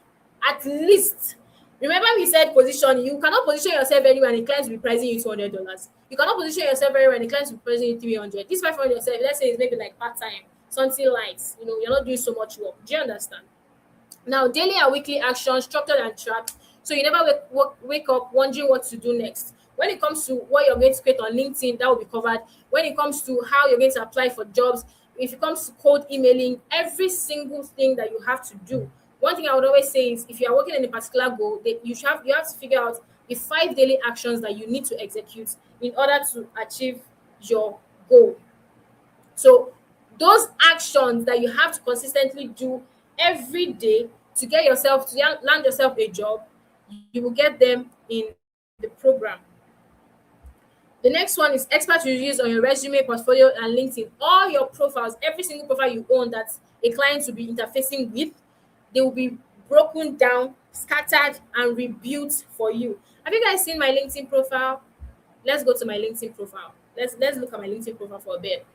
at least remember we said position. You cannot position yourself anywhere and the client will be pricing you $200. You cannot position yourself anywhere and the client will be pricing you 300. This 500 yourself, let's say it's maybe like part-time, something light, you're not doing so much work. Do you understand? Now, daily and weekly actions, structured and tracked, so you never wake up wondering what to do next. When it comes to what you're going to create on LinkedIn, that will be covered. When it comes to how you're going to apply for jobs, if it comes to cold emailing, every single thing that you have to do. One thing I would always say is if you are working in a particular goal, that you have to figure out the 5 daily actions that you need to execute in order to achieve your goal. So those actions that you have to consistently do every day to get yourself to land yourself a job, you will get them in the program. The next one is expert reviews on your resume, portfolio, and LinkedIn. All your profiles, every single profile you own that a client will be interfacing with, they will be broken down, scattered, and rebuilt for you. Have you guys seen my LinkedIn profile? Let's go to my LinkedIn profile. Let's look at my LinkedIn profile for a bit.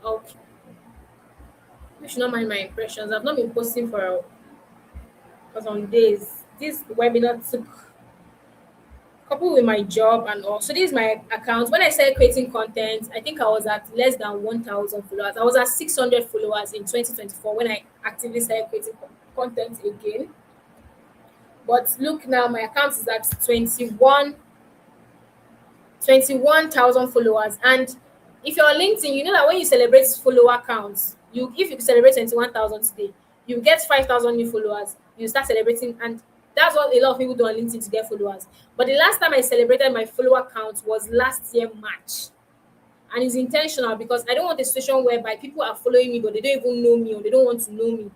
Okay. You should not mind my impressions. I've not been posting for some days. This webinar took coupled with my job and all. So this is my account. When I started creating content, I think I was at less than 1,000 followers. I was at 600 followers in 2024 when I actively started creating content again. But look now, my account is at 21,000 followers. And if you're on LinkedIn, you know that when you celebrate follower counts, if you celebrate 21,000 today, you get 5,000 new followers. You start celebrating, and that's what a lot of people do on LinkedIn to get followers. But the last time I celebrated my follower count was last year March, and it's intentional because I don't want a situation whereby people are following me but they don't even know me or they don't want to know me.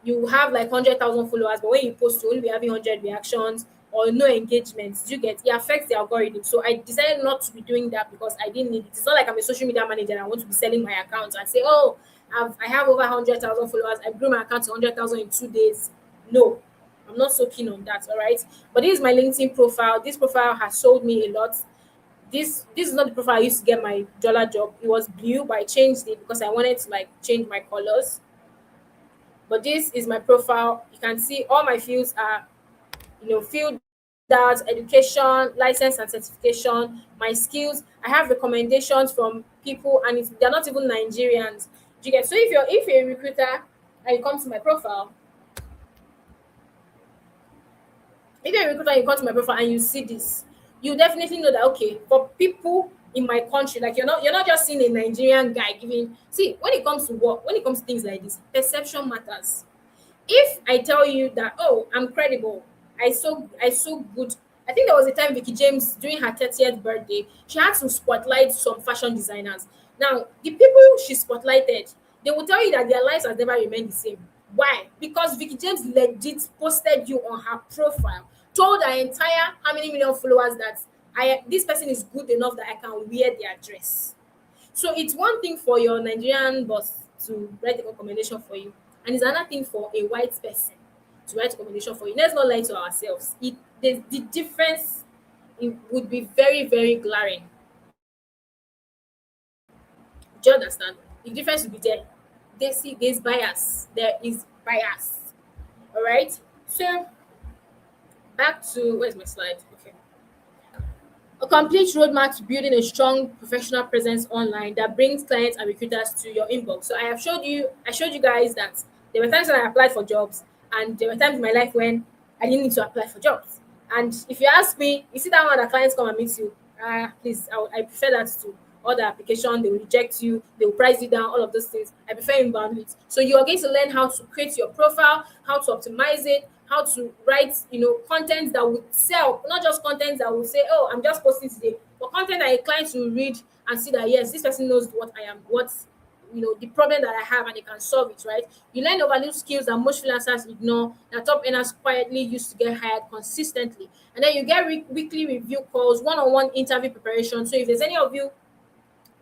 You have like 100,000 followers, but when you post, you only be having 100 reactions or no engagements. You get it affects the algorithm. So I decided not to be doing that because I didn't need it. It's not like I'm a social media manager and I want to be selling my account and say, oh, I have over 100,000 followers. I grew my account to 100,000 in 2 days. No, I'm not so keen on that. All right. But this is my LinkedIn profile. This profile has sold me a lot. This is not the profile I used to get my dollar job. It was blue, but I changed it because I wanted to like change my colors. But this is my profile. You can see all my fields are, filled out: education, license and certification, my skills. I have recommendations from people, and they're not even Nigerians. Do you get? So if you're a recruiter and you come to my profile, if you're a recruiter and you come to my profile and you see this, you definitely know that, okay, for people in my country, like you're not just seeing a Nigerian guy giving. See, when it comes to work, when it comes to things like this, perception matters. If I tell you that, oh, I'm credible, I so good. I think there was a time Vicky James, during her 30th birthday, she had to spotlight some fashion designers. Now, the people she spotlighted, they will tell you that their lives has never remained the same. Why? Because Vicky James legit posted you on her profile, told her entire how many million followers that I this person is good enough that I can wear their dress. So it's one thing for your Nigerian boss to write a recommendation for you, and it's another thing for a white person to write a recommendation for you. Let's not lie to ourselves. The difference, it would be very, very glaring. Do you understand? The difference will be there. There's bias. There is bias. All right. So back to, where's my slide? Okay. A complete roadmap to building a strong professional presence online that brings clients and recruiters to your inbox. So I showed you guys that there were times when I applied for jobs, and there were times in my life when I didn't need to apply for jobs. And if you ask me, you see that one that clients come and meet you, please, I prefer that to other application. They will reject you, they will price you down, all of those things. I prefer inbound leads. So you are going to learn how to create your profile, how to optimize it, how to write, content that would sell, not just content that will say, oh, I'm just posting today, but content that a client will read and see that, yes, this person knows what I am, what, the problem that I have, and they can solve it, right? You learn the value skills that most freelancers ignore, that top earners quietly used to get hired consistently. And then you get weekly review calls, one-on-one interview preparation. So if there's any of you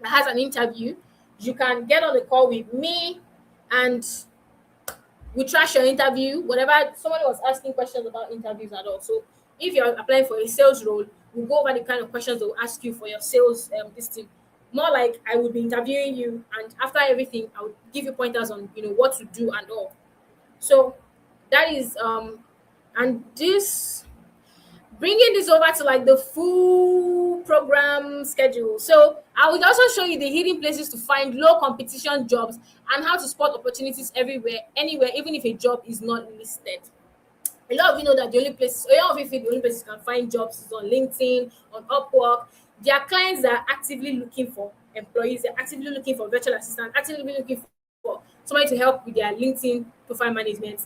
that has an interview, you can get on the call with me, and we trash your interview, whatever. Somebody was asking questions about interviews and all. So if you're applying for a sales role, we'll go over the kind of questions they'll ask you for your sales, this thing. More like I would be interviewing you, and after everything, I would give you pointers on, what to do and all. So that is, and this, bringing this over to like the full program schedule. So I will also show you the hidden places to find low competition jobs, and how to spot opportunities everywhere, anywhere, even if a job is not listed. A lot of you know that a lot of you think the only place you can find jobs is on LinkedIn, on Upwork. There are clients that are actively looking for employees, they're actively looking for virtual assistants, actively looking for somebody to help with their LinkedIn profile management.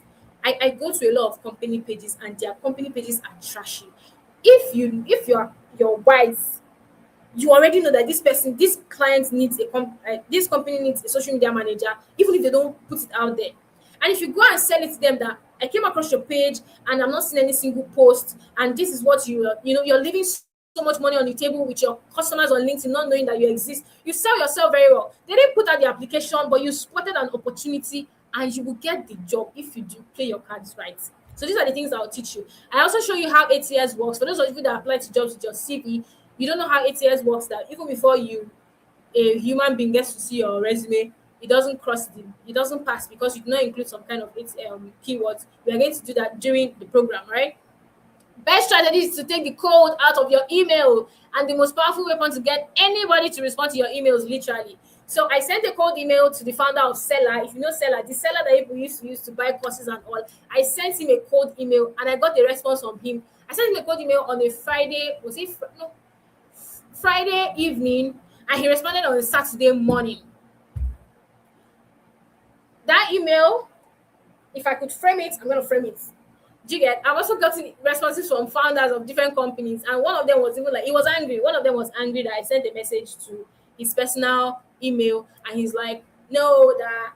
I go to a lot of company pages, and their company pages are trashy. If you're wise, you already know that this client needs this company needs a social media manager, even if they don't put it out there. And if you go and sell it to them that I came across your page and I'm not seeing any single post, and this is what you're leaving so much money on the table with your customers on LinkedIn, not knowing that you exist. You sell yourself very well. They didn't put out the application, but you spotted an opportunity, and you will get the job if you do play your cards right. So these are the things I'll teach you. I also show you how ATS works. For those of you that apply to jobs with your CV, you don't know how ATS works, that even before a human being gets to see your resume, it doesn't pass, because you do not include some kind of keywords. We are going to do that during the program, right? Best strategy is to take the code out of your email, and the most powerful weapon to get anybody to respond to your emails, literally. So I sent a cold email to the founder of Seller. If you know Seller, the seller that people used to use to buy courses and all, I sent him a cold email, and I got a response from him. I sent him a cold email on a Friday. No, Friday evening, and he responded on a Saturday morning. That email, if I could frame it, I'm going to frame it. Do you get? I've also gotten responses from founders of different companies, and one of them was even like, he was angry. One of them was angry that I sent a message to his personal email, and he's like, no, that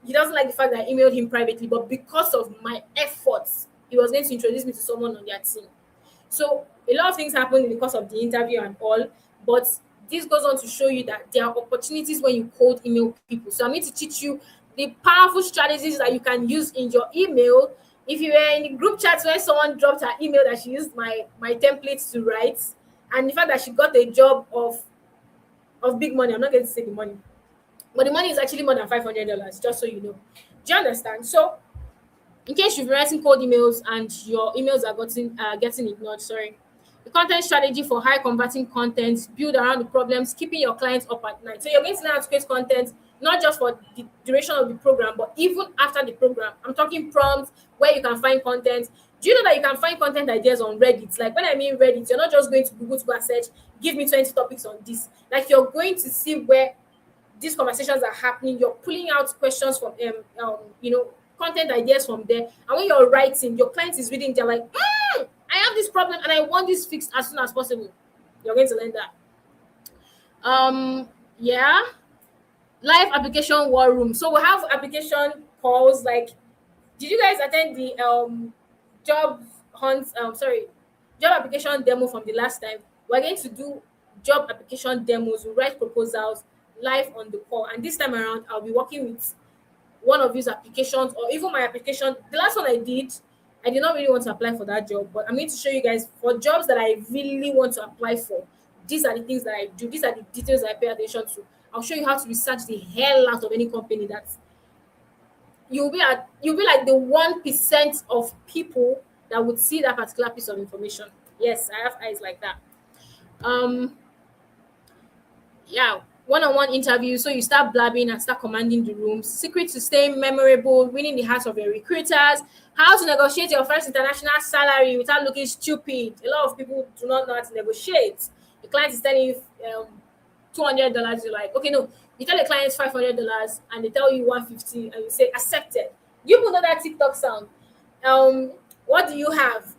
he doesn't like the fact that I emailed him privately, but because of my efforts, he was going to introduce me to someone on their team. So a lot of things happen in the course of the interview and all, but this goes on to show you that there are opportunities when you cold email people. So I'm going to teach you the powerful strategies that you can use in your email If you were in the group chat when someone dropped her email that she used my templates to write, and the fact that she got a job of big money, I'm not going to say the money, but the money is actually more than $500, just so you know. Do you understand? So in case you've been writing cold emails and your emails are getting ignored, sorry. The content strategy for high converting content build around the problems keeping your clients up at night. So you're going to learn how to create content not just for the duration of the program, but even after the program. I'm talking prompts where you can find content. Do you know that you can find content ideas on Reddit? Like when I mean Reddit, you're not just going to Google to go and search, give me 20 topics on this. Like you're going to see where these conversations are happening. You're pulling out questions from content ideas from there, and when you're writing, your client is reading, they're like, I have this problem and I want this fixed as soon as possible. You're going to learn that. Yeah, live application war room. So we have application calls. Like, did you guys attend the job hunt job application demo from the last time? We're going to do job application demos. We write proposals live on the call, and this time around I'll be working with one of these applications, or even my application. The last one I did not really want to apply for that job, but I'm going to show you guys for jobs that I really want to apply for. These are the things that I do. These are the details I pay attention to. I'll show you how to research the hell out of any company. That you'll be like the 1% of people that would see that particular piece of information. Yes, I have eyes like that. Um, yeah, one-on-one interview. So you start blabbing and start commanding the rooms. Secret to staying memorable, winning the hearts of your recruiters. How to negotiate your first international salary without looking stupid. A lot of people do not know how to negotiate. The client is telling you $200. You're like, okay, no. You tell the client $500 and they tell you 150, and you say accepted. You will know that TikTok sound. What do you have?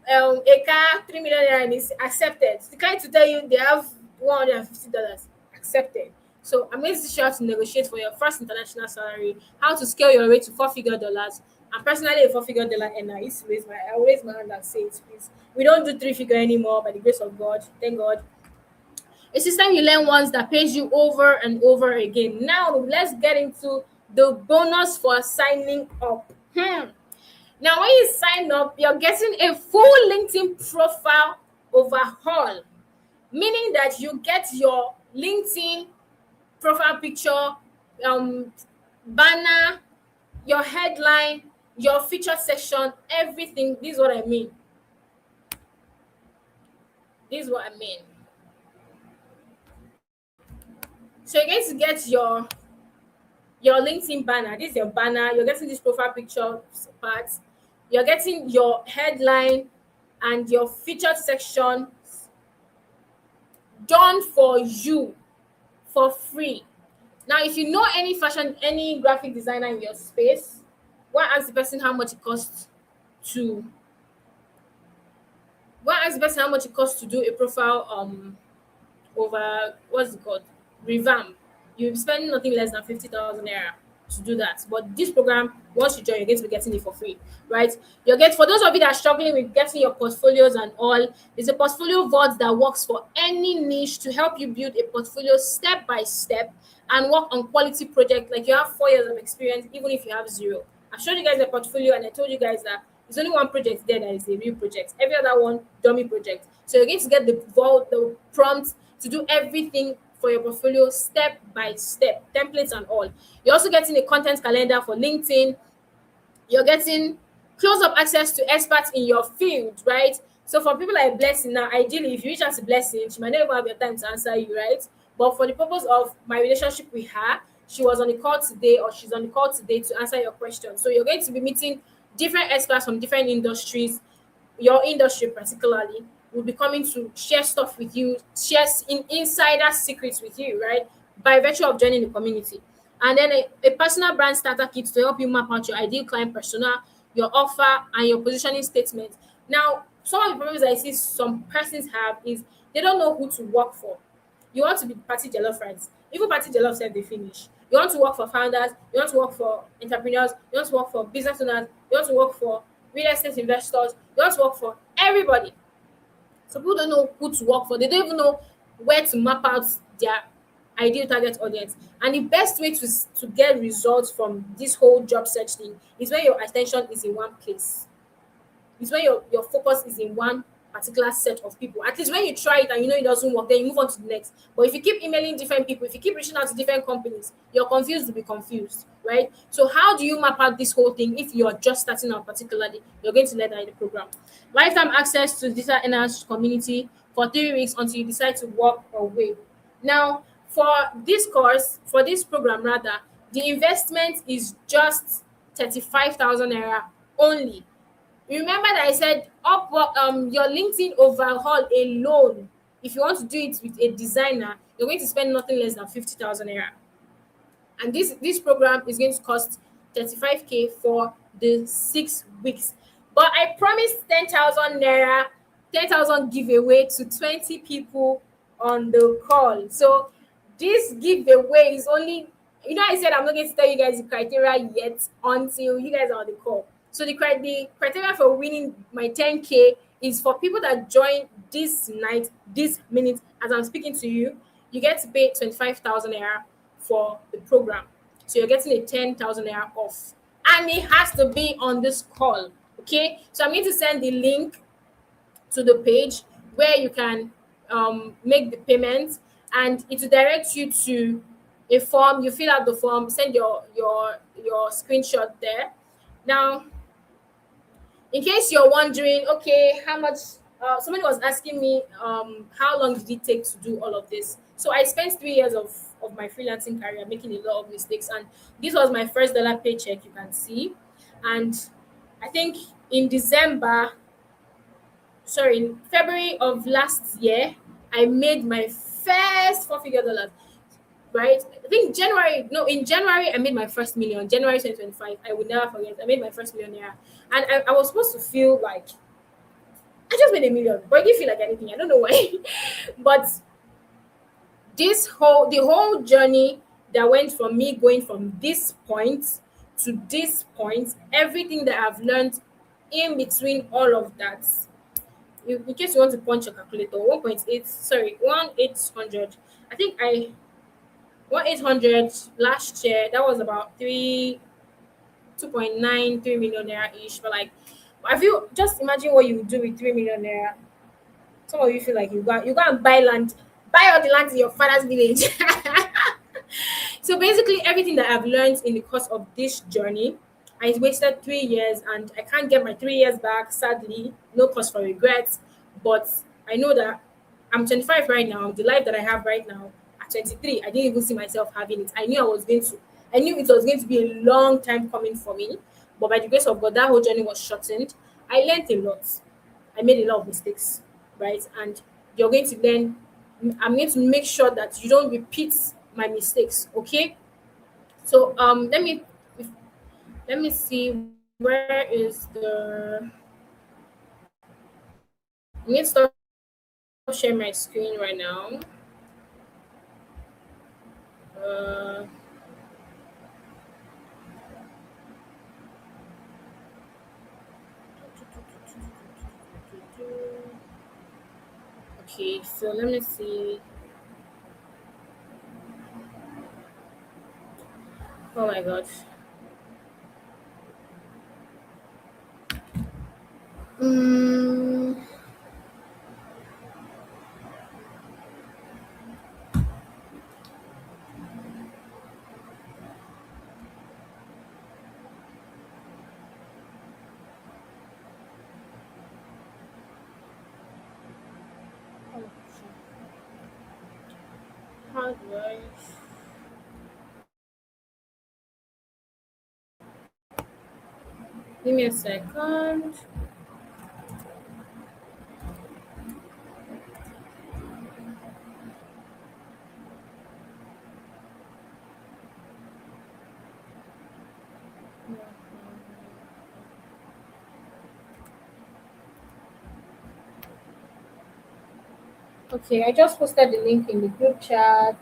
A car, 3 million naira, and it's accepted. The client to tell you they have $150 accepted. So I'm going to teach you how to negotiate for your first international salary, how to scale your rate to four-figure dollars. I'm personally a four-figure dollar earner. I raise my hand and say it, please. We don't do three-figure anymore by the grace of God. Thank God. A system you learn once that pays you over and over again. Now let's get into the bonus for signing up. Now, when you sign up, you're getting a full LinkedIn profile overhaul, meaning that you get your LinkedIn profile picture, banner, your headline, your featured section, everything. This is what I mean. This is what I mean. So you're going to get your LinkedIn banner. This is your banner. You're getting this profile picture part. You're getting your headline and your featured section done for you for free. Now, if you know any graphic designer in your space, go and ask the person how much it costs to do a profile over what's it called, revamp. You'll be spending nothing less than 50,000 naira to do that. But this program, once you join, you're going to be getting it for free, right? For those of you that are struggling with getting your portfolios and all, it's a portfolio vault that works for any niche to help you build a portfolio step by step and work on quality projects. Like you have 4 years of experience, even if you have zero. I've showed you guys the portfolio and I told you guys that there's only one project there that is a real project. Every other one, dummy project. So you're going to get the vault, the prompt to do everything for your portfolio step by step, templates and all. You're also getting a content calendar for LinkedIn. You're getting close-up access to experts in your field, right? So for people like Blessing now, ideally, if you reach out to Blessing, she might not even have your time to answer you, right? But for the purpose of my relationship with her, she was on the call today, or she's on the call today to answer your question. So you're going to be meeting different experts from different industries. Your industry particularly will be coming to share stuff with you, share insider secrets with you, right? By virtue of joining the community. And then a personal brand starter kit to help you map out your ideal client persona, your offer, and your positioning statement. Now, some of the problems I see some persons have is they don't know who to work for. You want to be party jollof rights. Even party jollof said they finish. You want to work for founders, you want to work for entrepreneurs, you want to work for business owners, you want to work for real estate investors, you want to work for everybody. So people don't know who to work for. They don't even know where to map out their ideal target audience. And the best way to get results from this whole job search thing is when your attention is in one place. It's when your focus is in one particular set of people. At least when you try it and you know it doesn't work, then you move on to the next. But if you keep emailing different people, if you keep reaching out to different companies, you're confused to be confused, right? So how do you map out this whole thing if you're just starting out particularly? You're going to learn that in the program. Lifetime access to digital enhanced community for 3 weeks until you decide to walk away. Now, for this course, for this program rather, the investment is just 35,000 naira only. Remember that I said your LinkedIn overhaul alone, if you want to do it with a designer, you're going to spend nothing less than 50,000 naira. And this program is going to cost 35K for the 6 weeks. But I promised 10,000 naira, 10,000 giveaway to 20 people on the call. So this giveaway is only, I said I'm not going to tell you guys the criteria yet until you guys are on the call. So the criteria for winning my 10K is for people that join this night, this minute, as I'm speaking to you. You get to pay 25,000 naira for the program. So you're getting a 10,000 naira off. And it has to be on this call. Okay. So I'm going to send the link to the page where you can make the payment, and it will direct you to a form. You fill out the form, send your screenshot there. Now, in case you're wondering, okay, how much, somebody was asking me, how long did it take to do all of this? So I spent 3 years of my freelancing career making a lot of mistakes, and this was my first dollar paycheck, you can see. And I think in in February of last year, I made my first four-figure dollars, right? I think January, no, in January, I made my first million. January 2025, I would never forget. I made my first millionaire. And I was supposed to feel like I just made a million, but I didn't feel like anything. I don't know why. But the whole journey that went from me going from this point to this point, everything that I've learned in between all of that, in case you want to punch your calculator, 1.8, sorry, 1,800. I think I 1,800 last year. That was about 2.93 million naira ish. But like, I feel, just imagine what you would do with 3 million naira. Some of you feel like you go and buy land, buy all the land in your father's village. So basically, everything that I've learned in the course of this journey, I wasted 3 years, and I can't get my 3 years back. Sadly, no cause for regrets. But I know that I'm 25 right now. The life that I have right now at 23, I didn't even see myself having it. I knew it was going to be a long time coming for me. But by the grace of God, that whole journey was shortened. I learned a lot. I made a lot of mistakes, right? And you're going to learn. I'm going to make sure that you don't repeat my mistakes. Okay. So let me see, where is the, I'm going to stop sharing my screen right now. Uh, okay, so let me see. Oh my god. Mm, how do I? Give me a second. Okay, I just posted the link in the group chat.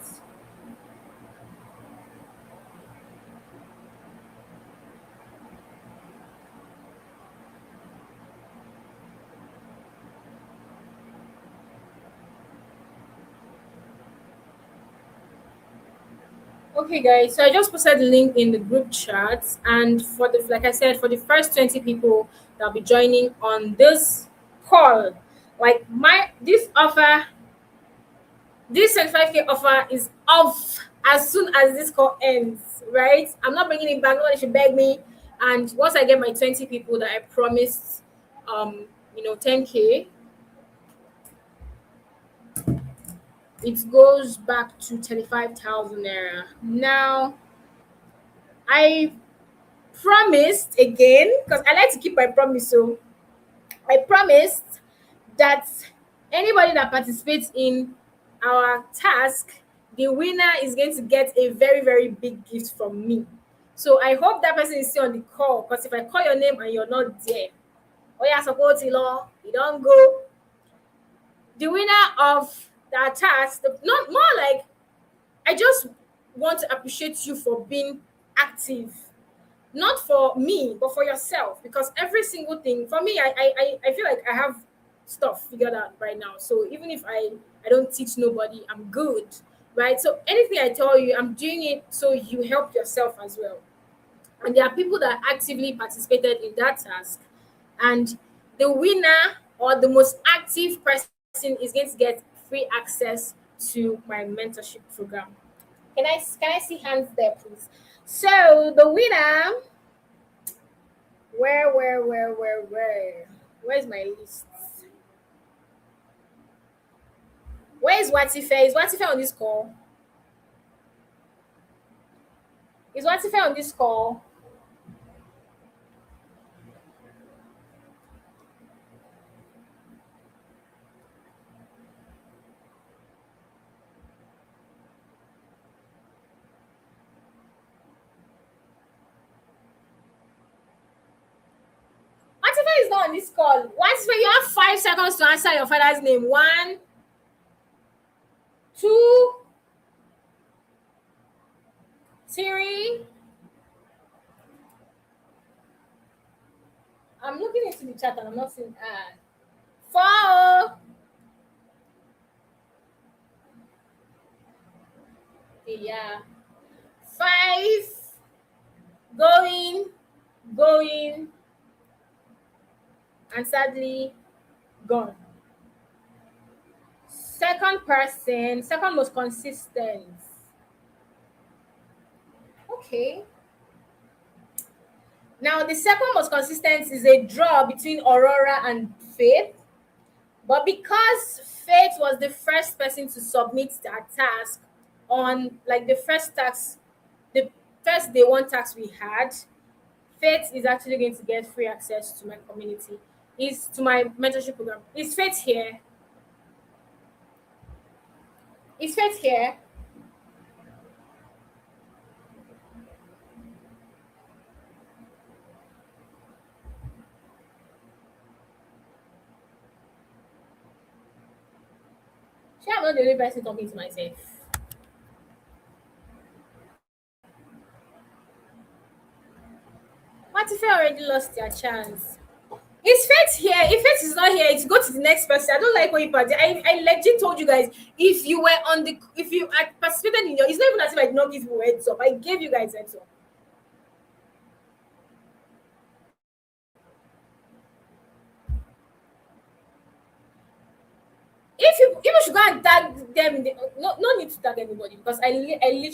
Okay, guys. So I just posted the link in the group chat, and for the like I said, for the first 20 people that'll be joining on this call, like my this offer, this 25K offer is off as soon as this call ends. Right? I'm not bringing it back. Nobody should beg me. And once I get my 20 people that I promised, 10K, it goes back to 35,000 naira. Now I promised again because I like to keep my promise. So I promised that anybody that participates in our task, the winner is going to get a very, very big gift from me. So I hope that person is still on the call because if I call your name and you're not there, oh yeah, support law, you don't go. The winner of that task, not more like I just want to appreciate you for being active, not for me but for yourself, because every single thing for me, I feel like I have stuff figured out right now. So even if I don't teach nobody, I'm good, right? So anything I tell you, I'm doing it so you help yourself as well. And there are people that actively participated in that task, and the winner or the most active person is going to get free access to my mentorship program. Can I see hands there, please? So the winner, where? Where's my list? Where is Watife? Is Watife on this call? Is Watife on this call? Watife is not on this call. Watife, you have 5 seconds to answer your father's name. One, two, three. I'm looking into the chat and I'm not seeing. Four. Yeah. Five. Going, going, and sadly gone. Second person, second most consistent. Okay. Now, the second most consistent is a draw between Aurora and Faith. But because Faith was the first person to submit that task on like the first task, the first day one task we had, Faith is actually going to get free access to my community. Is to my mentorship program. Is Faith here? Is Faith here? She, I'm not the only person talking to myself. What if I already lost their chance? Is Faith here? If Faith is not here, it's go to the next person. I don't like when you party. I legit told you guys, if you were on the, if you had participated in your, it's not even as if I did not give you heads up. I gave you guys heads up. If you should go and tag them, no need to tag anybody because I literally